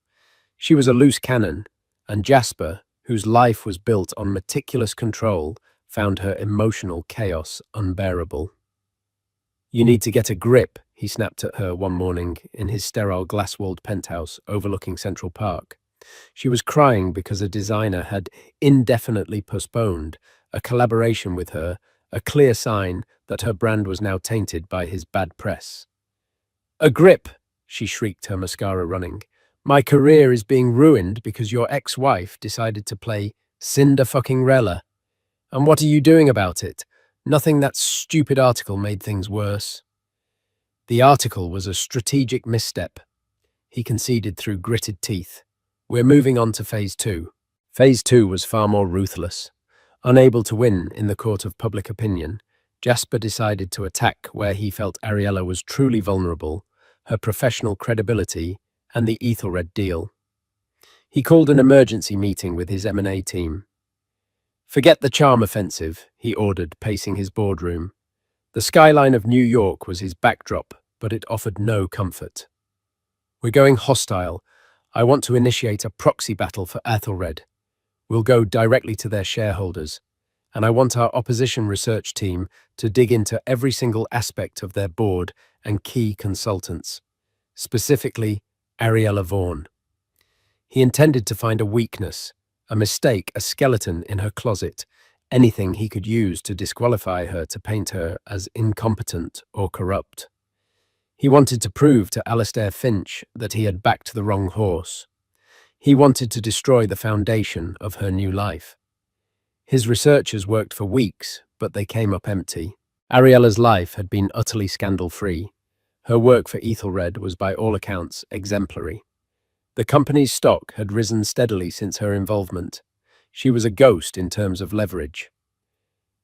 She was a loose cannon, and Jasper, whose life was built on meticulous control, found her emotional chaos unbearable. You need to get a grip, he snapped at her one morning in his sterile glass-walled penthouse overlooking Central Park. She was crying because a designer had indefinitely postponed a collaboration with her, a clear sign that her brand was now tainted by his bad press. "A grip!" she shrieked, her mascara running. "My career is being ruined because your ex-wife decided to play Cinderfucking-Rella. And what are you doing about it? Nothing. That stupid article made things worse." The article was a strategic misstep, he conceded through gritted teeth. "We're moving on to phase two." Phase two was far more ruthless. Unable to win in the court of public opinion, Jasper decided to attack where he felt Ariella was truly vulnerable: her professional credibility and the Ethelred deal. He called an emergency meeting with his M&A team. "Forget the charm offensive," he ordered, pacing his boardroom. The skyline of New York was his backdrop, but it offered no comfort. "We're going hostile. I want to initiate a proxy battle for Ethelred. We'll go directly to their shareholders, and I want our opposition research team to dig into every single aspect of their board and key consultants, specifically Ariella Vaughan." He intended to find a weakness, a mistake, a skeleton in her closet, anything he could use to disqualify her, to paint her as incompetent or corrupt. He wanted to prove to Alistair Finch that he had backed the wrong horse. He wanted to destroy the foundation of her new life. His researchers worked for weeks, but they came up empty. Ariella's life had been utterly scandal-free. Her work for Ethelred was by all accounts exemplary. The company's stock had risen steadily since her involvement. She was a ghost in terms of leverage.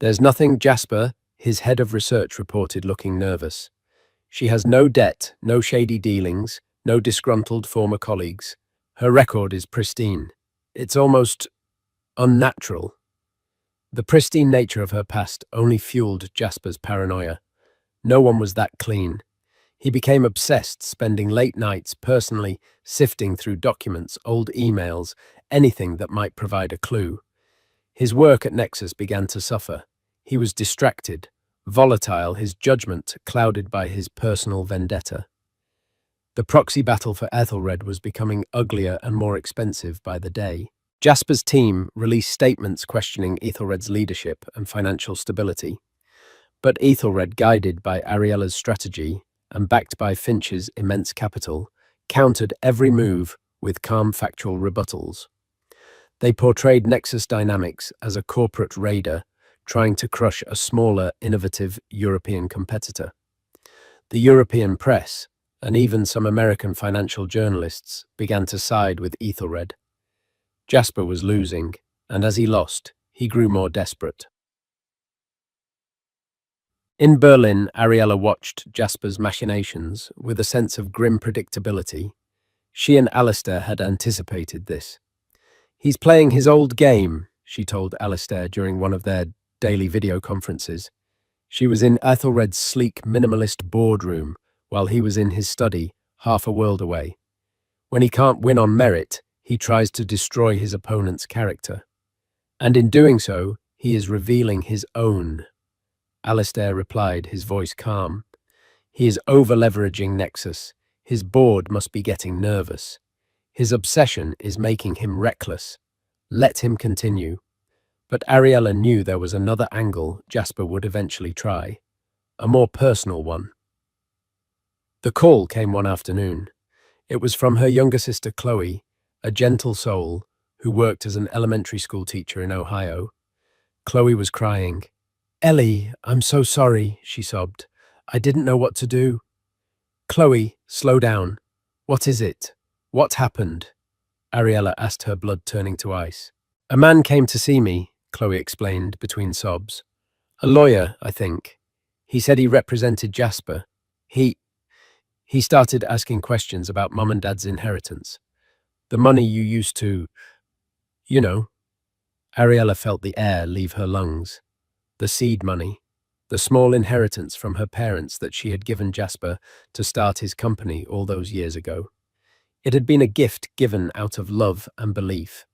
"There's nothing," Jasper, his head of research, reported, looking nervous. "She has no debt, no shady dealings, no disgruntled former colleagues. Her record is pristine. It's almost unnatural." The pristine nature of her past only fueled Jasper's paranoia. No one was that clean. He became obsessed, spending late nights personally sifting through documents, old emails, anything that might provide a clue. His work at Nexus began to suffer. He was distracted, volatile, his judgment clouded by his personal vendetta. The proxy battle for Ethelred was becoming uglier and more expensive by the day. Jasper's team released statements questioning Ethelred's leadership and financial stability. But Ethelred, guided by Ariella's strategy and backed by Finch's immense capital, countered every move with calm factual rebuttals. They portrayed Nexus Dynamics as a corporate raider trying to crush a smaller, innovative European competitor. The European press, and even some American financial journalists, began to side with Ethelred. Jasper was losing, and as he lost, he grew more desperate. In Berlin, Ariella watched Jasper's machinations with a sense of grim predictability. She and Alistair had anticipated this. "He's playing his old game," she told Alistair during one of their daily video conferences. She was in Ethelred's sleek, minimalist boardroom, while he was in his study, half a world away. "When he can't win on merit, he tries to destroy his opponent's character. And in doing so, he is revealing his own." Alistair replied, his voice calm. "He is over-leveraging Nexus. His board must be getting nervous. His obsession is making him reckless. Let him continue." But Ariella knew there was another angle Jasper would eventually try, a more personal one. The call came one afternoon. It was from her younger sister Chloe, a gentle soul who worked as an elementary school teacher in Ohio. Chloe was crying. "Ellie, I'm so sorry," she sobbed. "I didn't know what to do." "Chloe, slow down. What is it? What happened?" Ariella asked, her blood turning to ice. "A man came to see me," Chloe explained between sobs. "A lawyer, I think. He said he represented Jasper. He started asking questions about Mum and Dad's inheritance. The money you used to, you know." Ariella felt the air leave her lungs. The seed money, the small inheritance from her parents that she had given Jasper to start his company all those years ago. It had been a gift given out of love and belief.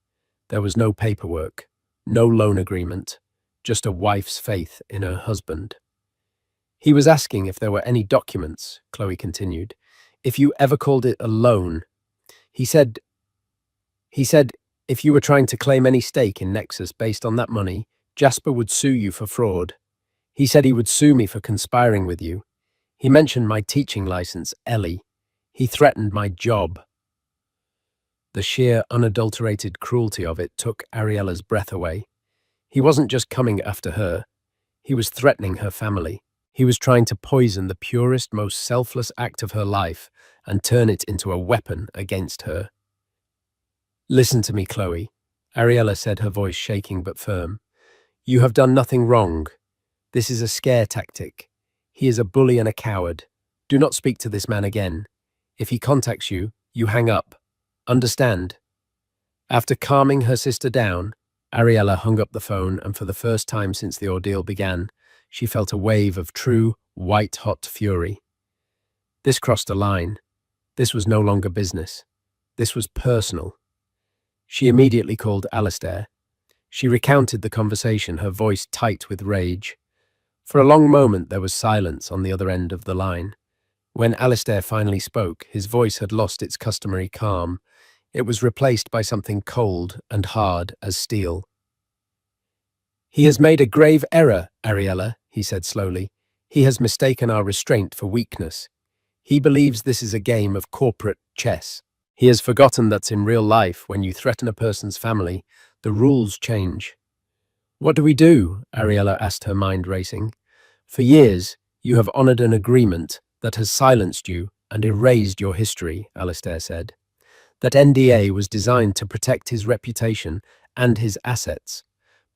There was no paperwork, no loan agreement, just a wife's faith in her husband. "He was asking if there were any documents," Chloe continued. "If you ever called it a loan. He said if you were trying to claim any stake in Nexus based on that money, Jasper would sue you for fraud. He said he would sue me for conspiring with you. He mentioned my teaching license, Ellie. He threatened my job. The sheer, unadulterated cruelty of it took Ariella's breath away. He wasn't just coming after her. He was threatening her family. He was trying to poison the purest, most selfless act of her life and turn it into a weapon against her. Listen to me, Chloe, Ariella said, her voice shaking but firm. You have done nothing wrong. This is a scare tactic. He is a bully and a coward. Do not speak to this man again. If he contacts you, you hang up. Understand? After calming her sister down, Ariella hung up the phone, and for the first time since the ordeal began, she felt a wave of true, white-hot fury. This crossed a line. This was no longer business. This was personal. She immediately called Alistair. She recounted the conversation, her voice tight with rage. For a long moment there was silence on the other end of the line. When Alistair finally spoke, his voice had lost its customary calm. It was replaced by something cold and hard as steel. He has made a grave error, Ariella, he said slowly. He has mistaken our restraint for weakness. He believes this is a game of corporate chess. He has forgotten that in real life, when you threaten a person's family, the rules change. What do we do? Ariella asked, her mind racing. For years, you have honored an agreement that has silenced you and erased your history, Alistair said. That NDA was designed to protect his reputation and his assets,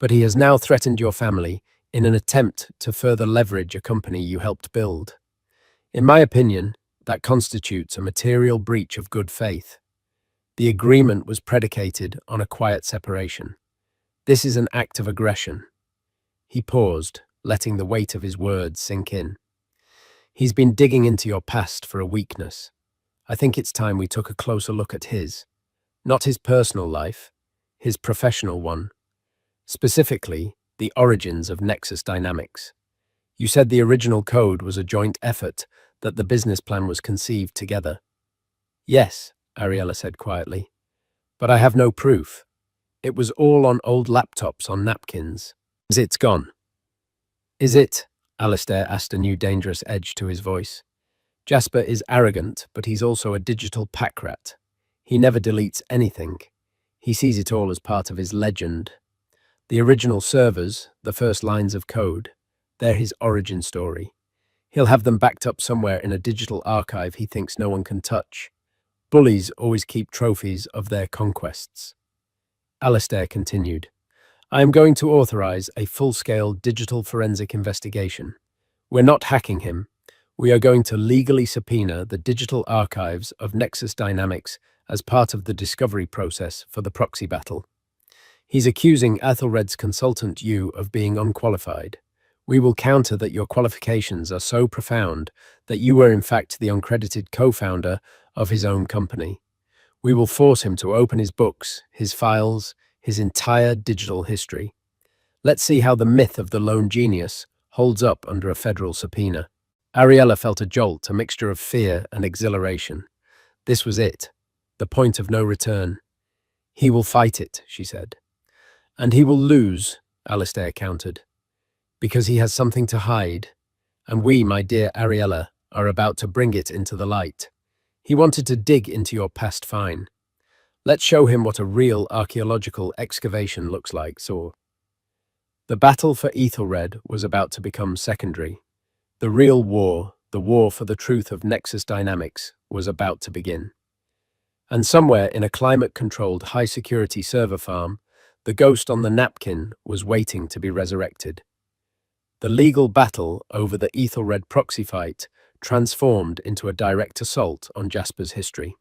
but he has now threatened your family in an attempt to further leverage a company you helped build. In my opinion, that constitutes a material breach of good faith. The agreement was predicated on a quiet separation. This is an act of aggression. He paused, letting the weight of his words sink in. He's been digging into your past for a weakness. I think it's time we took a closer look at his. Not his personal life, his professional one. Specifically, the origins of Nexus Dynamics. You said the original code was a joint effort, that the business plan was conceived together. Yes, Ariella said quietly. But I have no proof. It was all on old laptops on napkins. It's gone. Is it? Alistair asked, a new dangerous edge to his voice. Jasper is arrogant, but he's also a digital pack rat. He never deletes anything. He sees it all as part of his legend. The original servers, the first lines of code, they're his origin story. He'll have them backed up somewhere in a digital archive he thinks no one can touch. Bullies always keep trophies of their conquests. Alistair continued, I am going to authorize a full-scale digital forensic investigation. We're not hacking him. We are going to legally subpoena the digital archives of Nexus Dynamics as part of the discovery process for the proxy battle. He's accusing Ethelred's consultant you of being unqualified. We will counter that your qualifications are so profound that you were in fact the uncredited co-founder of his own company. We will force him to open his books, his files, his entire digital history. Let's see how the myth of the lone genius holds up under a federal subpoena. Ariella felt a jolt, a mixture of fear and exhilaration. This was it, the point of no return. He will fight it, she said. And he will lose, Alistair countered. Because he has something to hide, and we, my dear Ariella, are about to bring it into the light. He wanted to dig into your past fine. Let's show him what a real archaeological excavation looks like, so. The battle for Ethelred was about to become secondary. The real war, the war for the truth of Nexus Dynamics, was about to begin. And somewhere in a climate-controlled high-security server farm, the ghost on the napkin was waiting to be resurrected. The legal battle over the Ethelred proxy fight transformed into a direct assault on Jasper's history.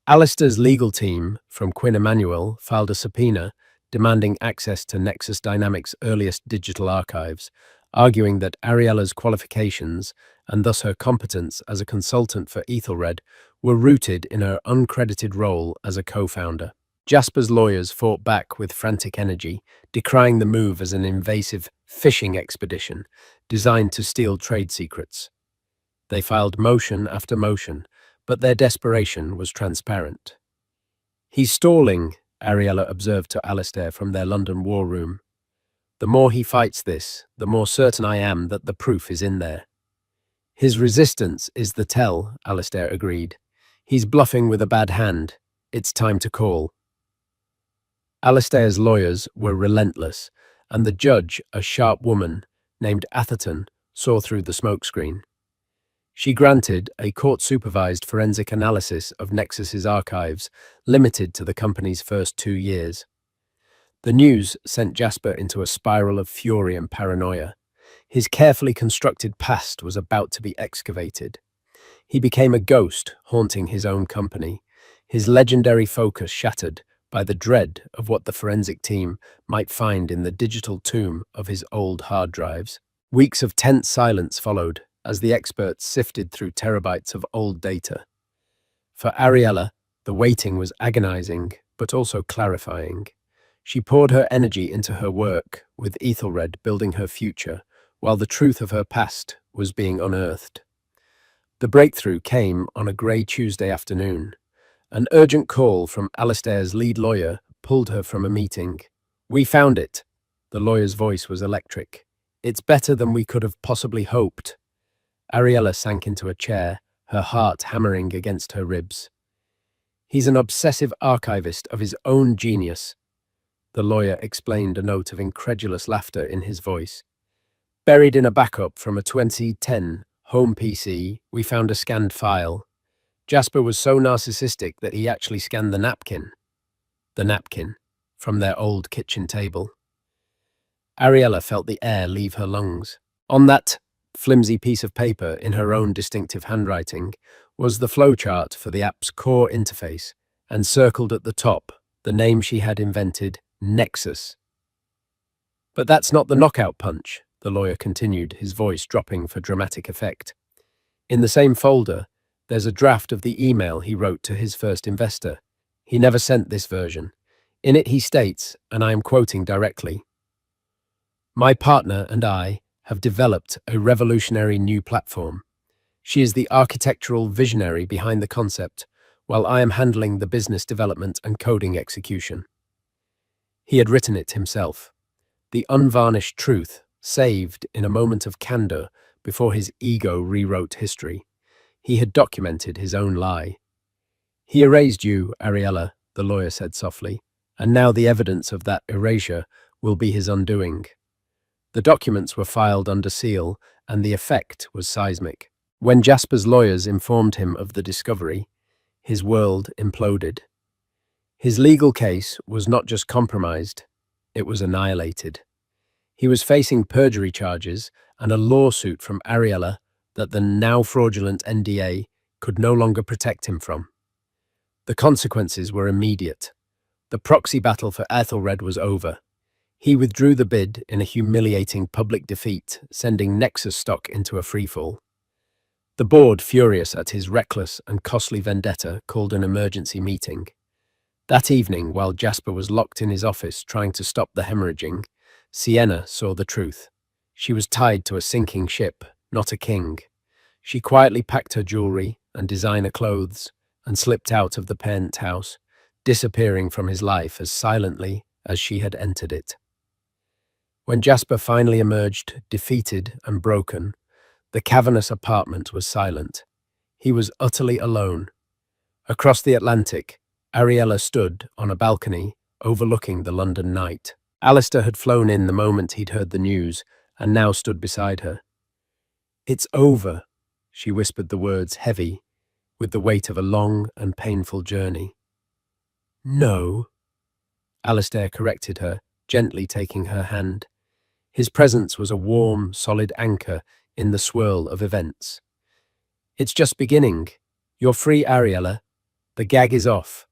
Alistair's legal team from Quinn Emanuel filed a subpoena demanding access to Nexus Dynamics' earliest digital archives, arguing that Ariella's qualifications, and thus her competence as a consultant for Ethelred, were rooted in her uncredited role as a co-founder. Jasper's lawyers fought back with frantic energy, decrying the move as an invasive fishing expedition designed to steal trade secrets. They filed motion after motion, but their desperation was transparent. He's stalling, Ariella observed to Alistair from their London war room. The more he fights this, the more certain I am that the proof is in there. His resistance is the tell, Alistair agreed. He's bluffing with a bad hand. It's time to call. Alistair's lawyers were relentless, and the judge, a sharp woman named Atherton, saw through the smokescreen. She granted a court-supervised forensic analysis of Nexus's archives, limited to the company's first 2 years. The news sent Jasper into a spiral of fury and paranoia. His carefully constructed past was about to be excavated. He became a ghost haunting his own company, his legendary focus shattered by the dread of what the forensic team might find in the digital tomb of his old hard drives. Weeks of tense silence followed as the experts sifted through terabytes of old data. For Ariella, the waiting was agonizing, but also clarifying. She poured her energy into her work, with Ethelred building her future, while the truth of her past was being unearthed. The breakthrough came on a grey Tuesday afternoon. An urgent call from Alistair's lead lawyer pulled her from a meeting. "We found it." The lawyer's voice was electric. "It's better than we could have possibly hoped." Ariella sank into a chair, her heart hammering against her ribs. "He's an obsessive archivist of his own genius," the lawyer explained, a note of incredulous laughter in his voice. "Buried in a backup from a 2010 home PC, we found a scanned file. Jasper was so narcissistic that he actually scanned the napkin." The napkin, from their old kitchen table. Ariella felt the air leave her lungs. On that flimsy piece of paper, in her own distinctive handwriting, was the flowchart for the app's core interface, and circled at the top, the name she had invented, Nexus. "But that's not the knockout punch," the lawyer continued, his voice dropping for dramatic effect. "In the same folder, there's a draft of the email he wrote to his first investor. He never sent this version. In it he states, and I am quoting directly, 'My partner and I have developed a revolutionary new platform. She is the architectural visionary behind the concept, while I am handling the business development and coding execution.'" He had written it himself. The unvarnished truth, saved in a moment of candor before his ego rewrote history. He had documented his own lie. "He erased you, Ariella," the lawyer said softly, "and now the evidence of that erasure will be his undoing." The documents were filed under seal, and the effect was seismic. When Jasper's lawyers informed him of the discovery, his world imploded. His legal case was not just compromised, it was annihilated. He was facing perjury charges and a lawsuit from Ariella that the now fraudulent NDA could no longer protect him from. The consequences were immediate. The proxy battle for Ethelred was over. He withdrew the bid in a humiliating public defeat, sending Nexus stock into a freefall. The board, furious at his reckless and costly vendetta, called an emergency meeting. That evening, while Jasper was locked in his office trying to stop the hemorrhaging, Sienna saw the truth. She was tied to a sinking ship, not a king. She quietly packed her jewelry and designer clothes and slipped out of the penthouse, disappearing from his life as silently as she had entered it. When Jasper finally emerged, defeated and broken, the cavernous apartment was silent. He was utterly alone. Across the Atlantic, Ariella stood on a balcony overlooking the London night. Alistair had flown in the moment he'd heard the news and now stood beside her. "It's over," she whispered, the words heavy with the weight of a long and painful journey. "No," Alistair corrected her, gently taking her hand. His presence was a warm, solid anchor in the swirl of events. "It's just beginning. You're free, Ariella. The gag is off.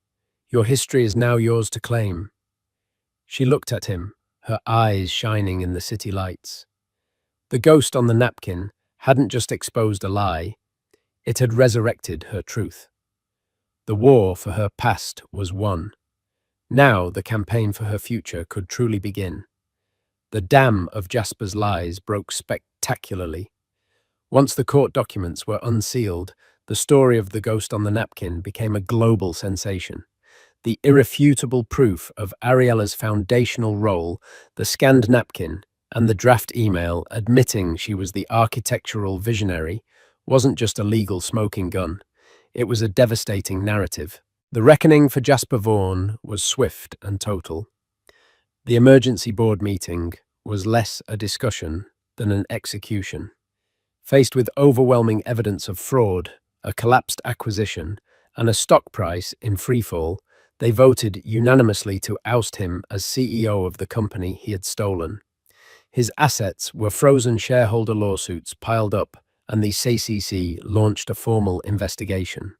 Your history is now yours to claim." She looked at him, her eyes shining in the city lights. The ghost on the napkin hadn't just exposed a lie, it had resurrected her truth. The war for her past was won. Now the campaign for her future could truly begin. The dam of Jasper's lies broke spectacularly. Once the court documents were unsealed, the story of the ghost on the napkin became a global sensation. the irrefutable proof of Ariella's foundational role, the scanned napkin, and the draft email admitting she was the architectural visionary, wasn't just a legal smoking gun. It was a devastating narrative. The reckoning for Jasper Vaughan was swift and total. The emergency board meeting was less a discussion than an execution. Faced with overwhelming evidence of fraud, a collapsed acquisition, and a stock price in freefall, they voted unanimously to oust him as CEO of the company he had stolen. His assets were frozen, shareholder lawsuits piled up, and the CCC launched a formal investigation.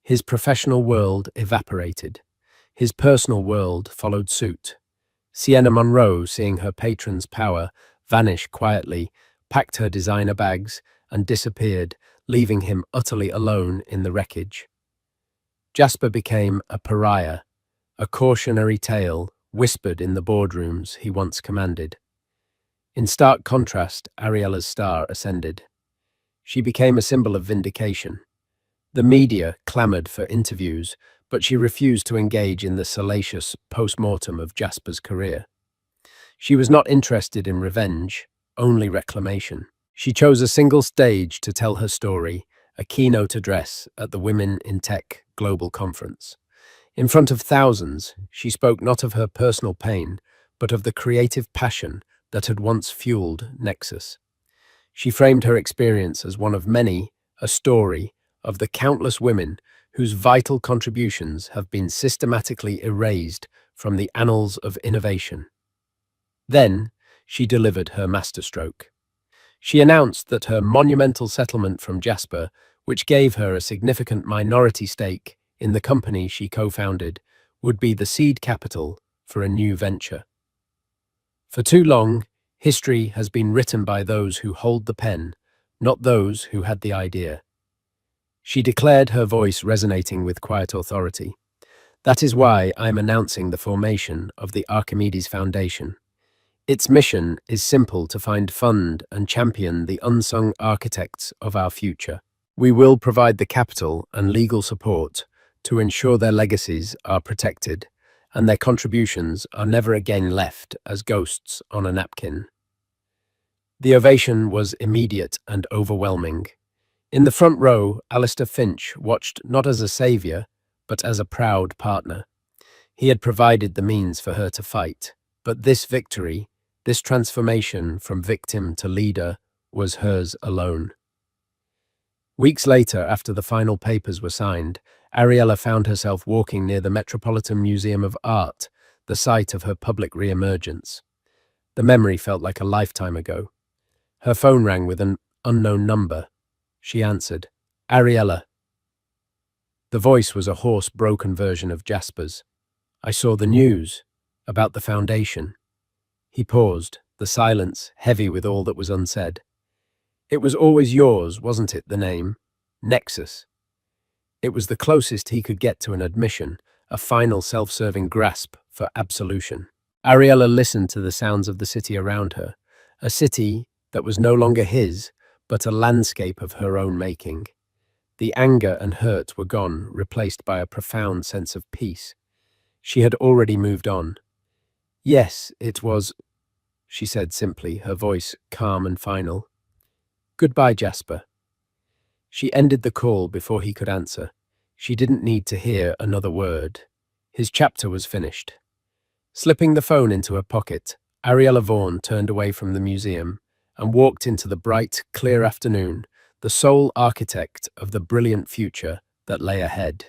His professional world evaporated. His personal world followed suit. Sienna Monroe, seeing her patron's power vanish quietly, packed her designer bags and disappeared, leaving him utterly alone in the wreckage. Jasper became a pariah, a cautionary tale whispered in the boardrooms he once commanded. In stark contrast, Ariella's star ascended. She became a symbol of vindication. The media clamored for interviews, but she refused to engage in the salacious post-mortem of Jasper's career. She was not interested in revenge, only reclamation. She chose a single stage to tell her story, a keynote address at the Women in Tech Global Conference. In front of thousands, she spoke not of her personal pain, but of the creative passion that had once fueled Nexus. She framed her experience as one of many, a story of the countless women whose vital contributions have been systematically erased from the annals of innovation. Then, she delivered her masterstroke. She announced that her monumental settlement from Jasper, which gave her a significant minority stake in the company she co-founded, would be the seed capital for a new venture. For too long, history has been written by those who hold the pen, not those who had the idea. She declared, her voice resonating with quiet authority. That is why I'm announcing the formation of the Archimedes Foundation. Its mission is simple: to find, fund, and champion the unsung architects of our future. We will provide the capital and legal support to ensure their legacies are protected and their contributions are never again left as ghosts on a napkin. The ovation was immediate and overwhelming. In the front row, Alistair Finch watched not as a savior, but as a proud partner. He had provided the means for her to fight, but this victory, this transformation from victim to leader, was hers alone. Weeks later, after the final papers were signed, Ariella found herself walking near the Metropolitan Museum of Art, the site of her public re-emergence. The memory felt like a lifetime ago. Her phone rang with an unknown number. She answered. Ariella. The voice was a hoarse, broken version of Jasper's. I saw the news about the foundation. He paused, the silence heavy with all that was unsaid. It was always yours, wasn't it, the name? Nexus. It was the closest he could get to an admission, a final self-serving grasp for absolution. Ariella listened to the sounds of the city around her, a city that was no longer his, but a landscape of her own making. The anger and hurt were gone, replaced by a profound sense of peace. She had already moved on. Yes, it was, she said simply, her voice calm and final. Goodbye, Jasper. She ended the call before he could answer. She didn't need to hear another word. His chapter was finished. Slipping the phone into her pocket, Ariella Vaughan turned away from the museum and walked into the bright, clear afternoon, the sole architect of the brilliant future that lay ahead.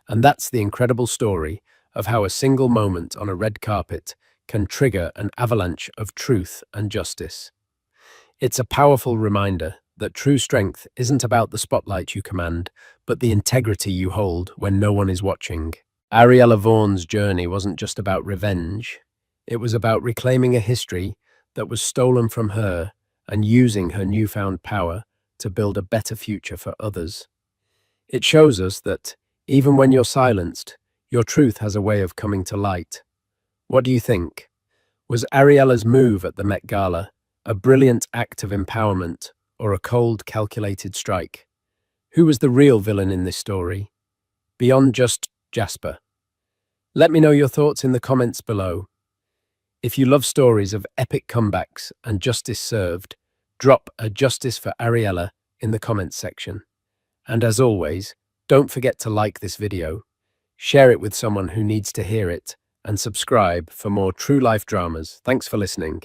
And that's the incredible story of how a single moment on a red carpet can trigger an avalanche of truth and justice. It's a powerful reminder that true strength isn't about the spotlight you command, but the integrity you hold when no one is watching. Ariella Vaughan's journey wasn't just about revenge. It was about reclaiming a history that was stolen from her and using her newfound power to build a better future for others. It shows us that, even when you're silenced, your truth has a way of coming to light. What do you think? Was Ariella's move at the Met Gala a brilliant act of empowerment or a cold, calculated strike? Who was the real villain in this story? Beyond just Jasper. Let me know your thoughts in the comments below. If you love stories of epic comebacks and justice served, drop a justice for Ariella in the comments section. And as always, don't forget to like this video, share it with someone who needs to hear it, and subscribe for more true life dramas. Thanks for listening.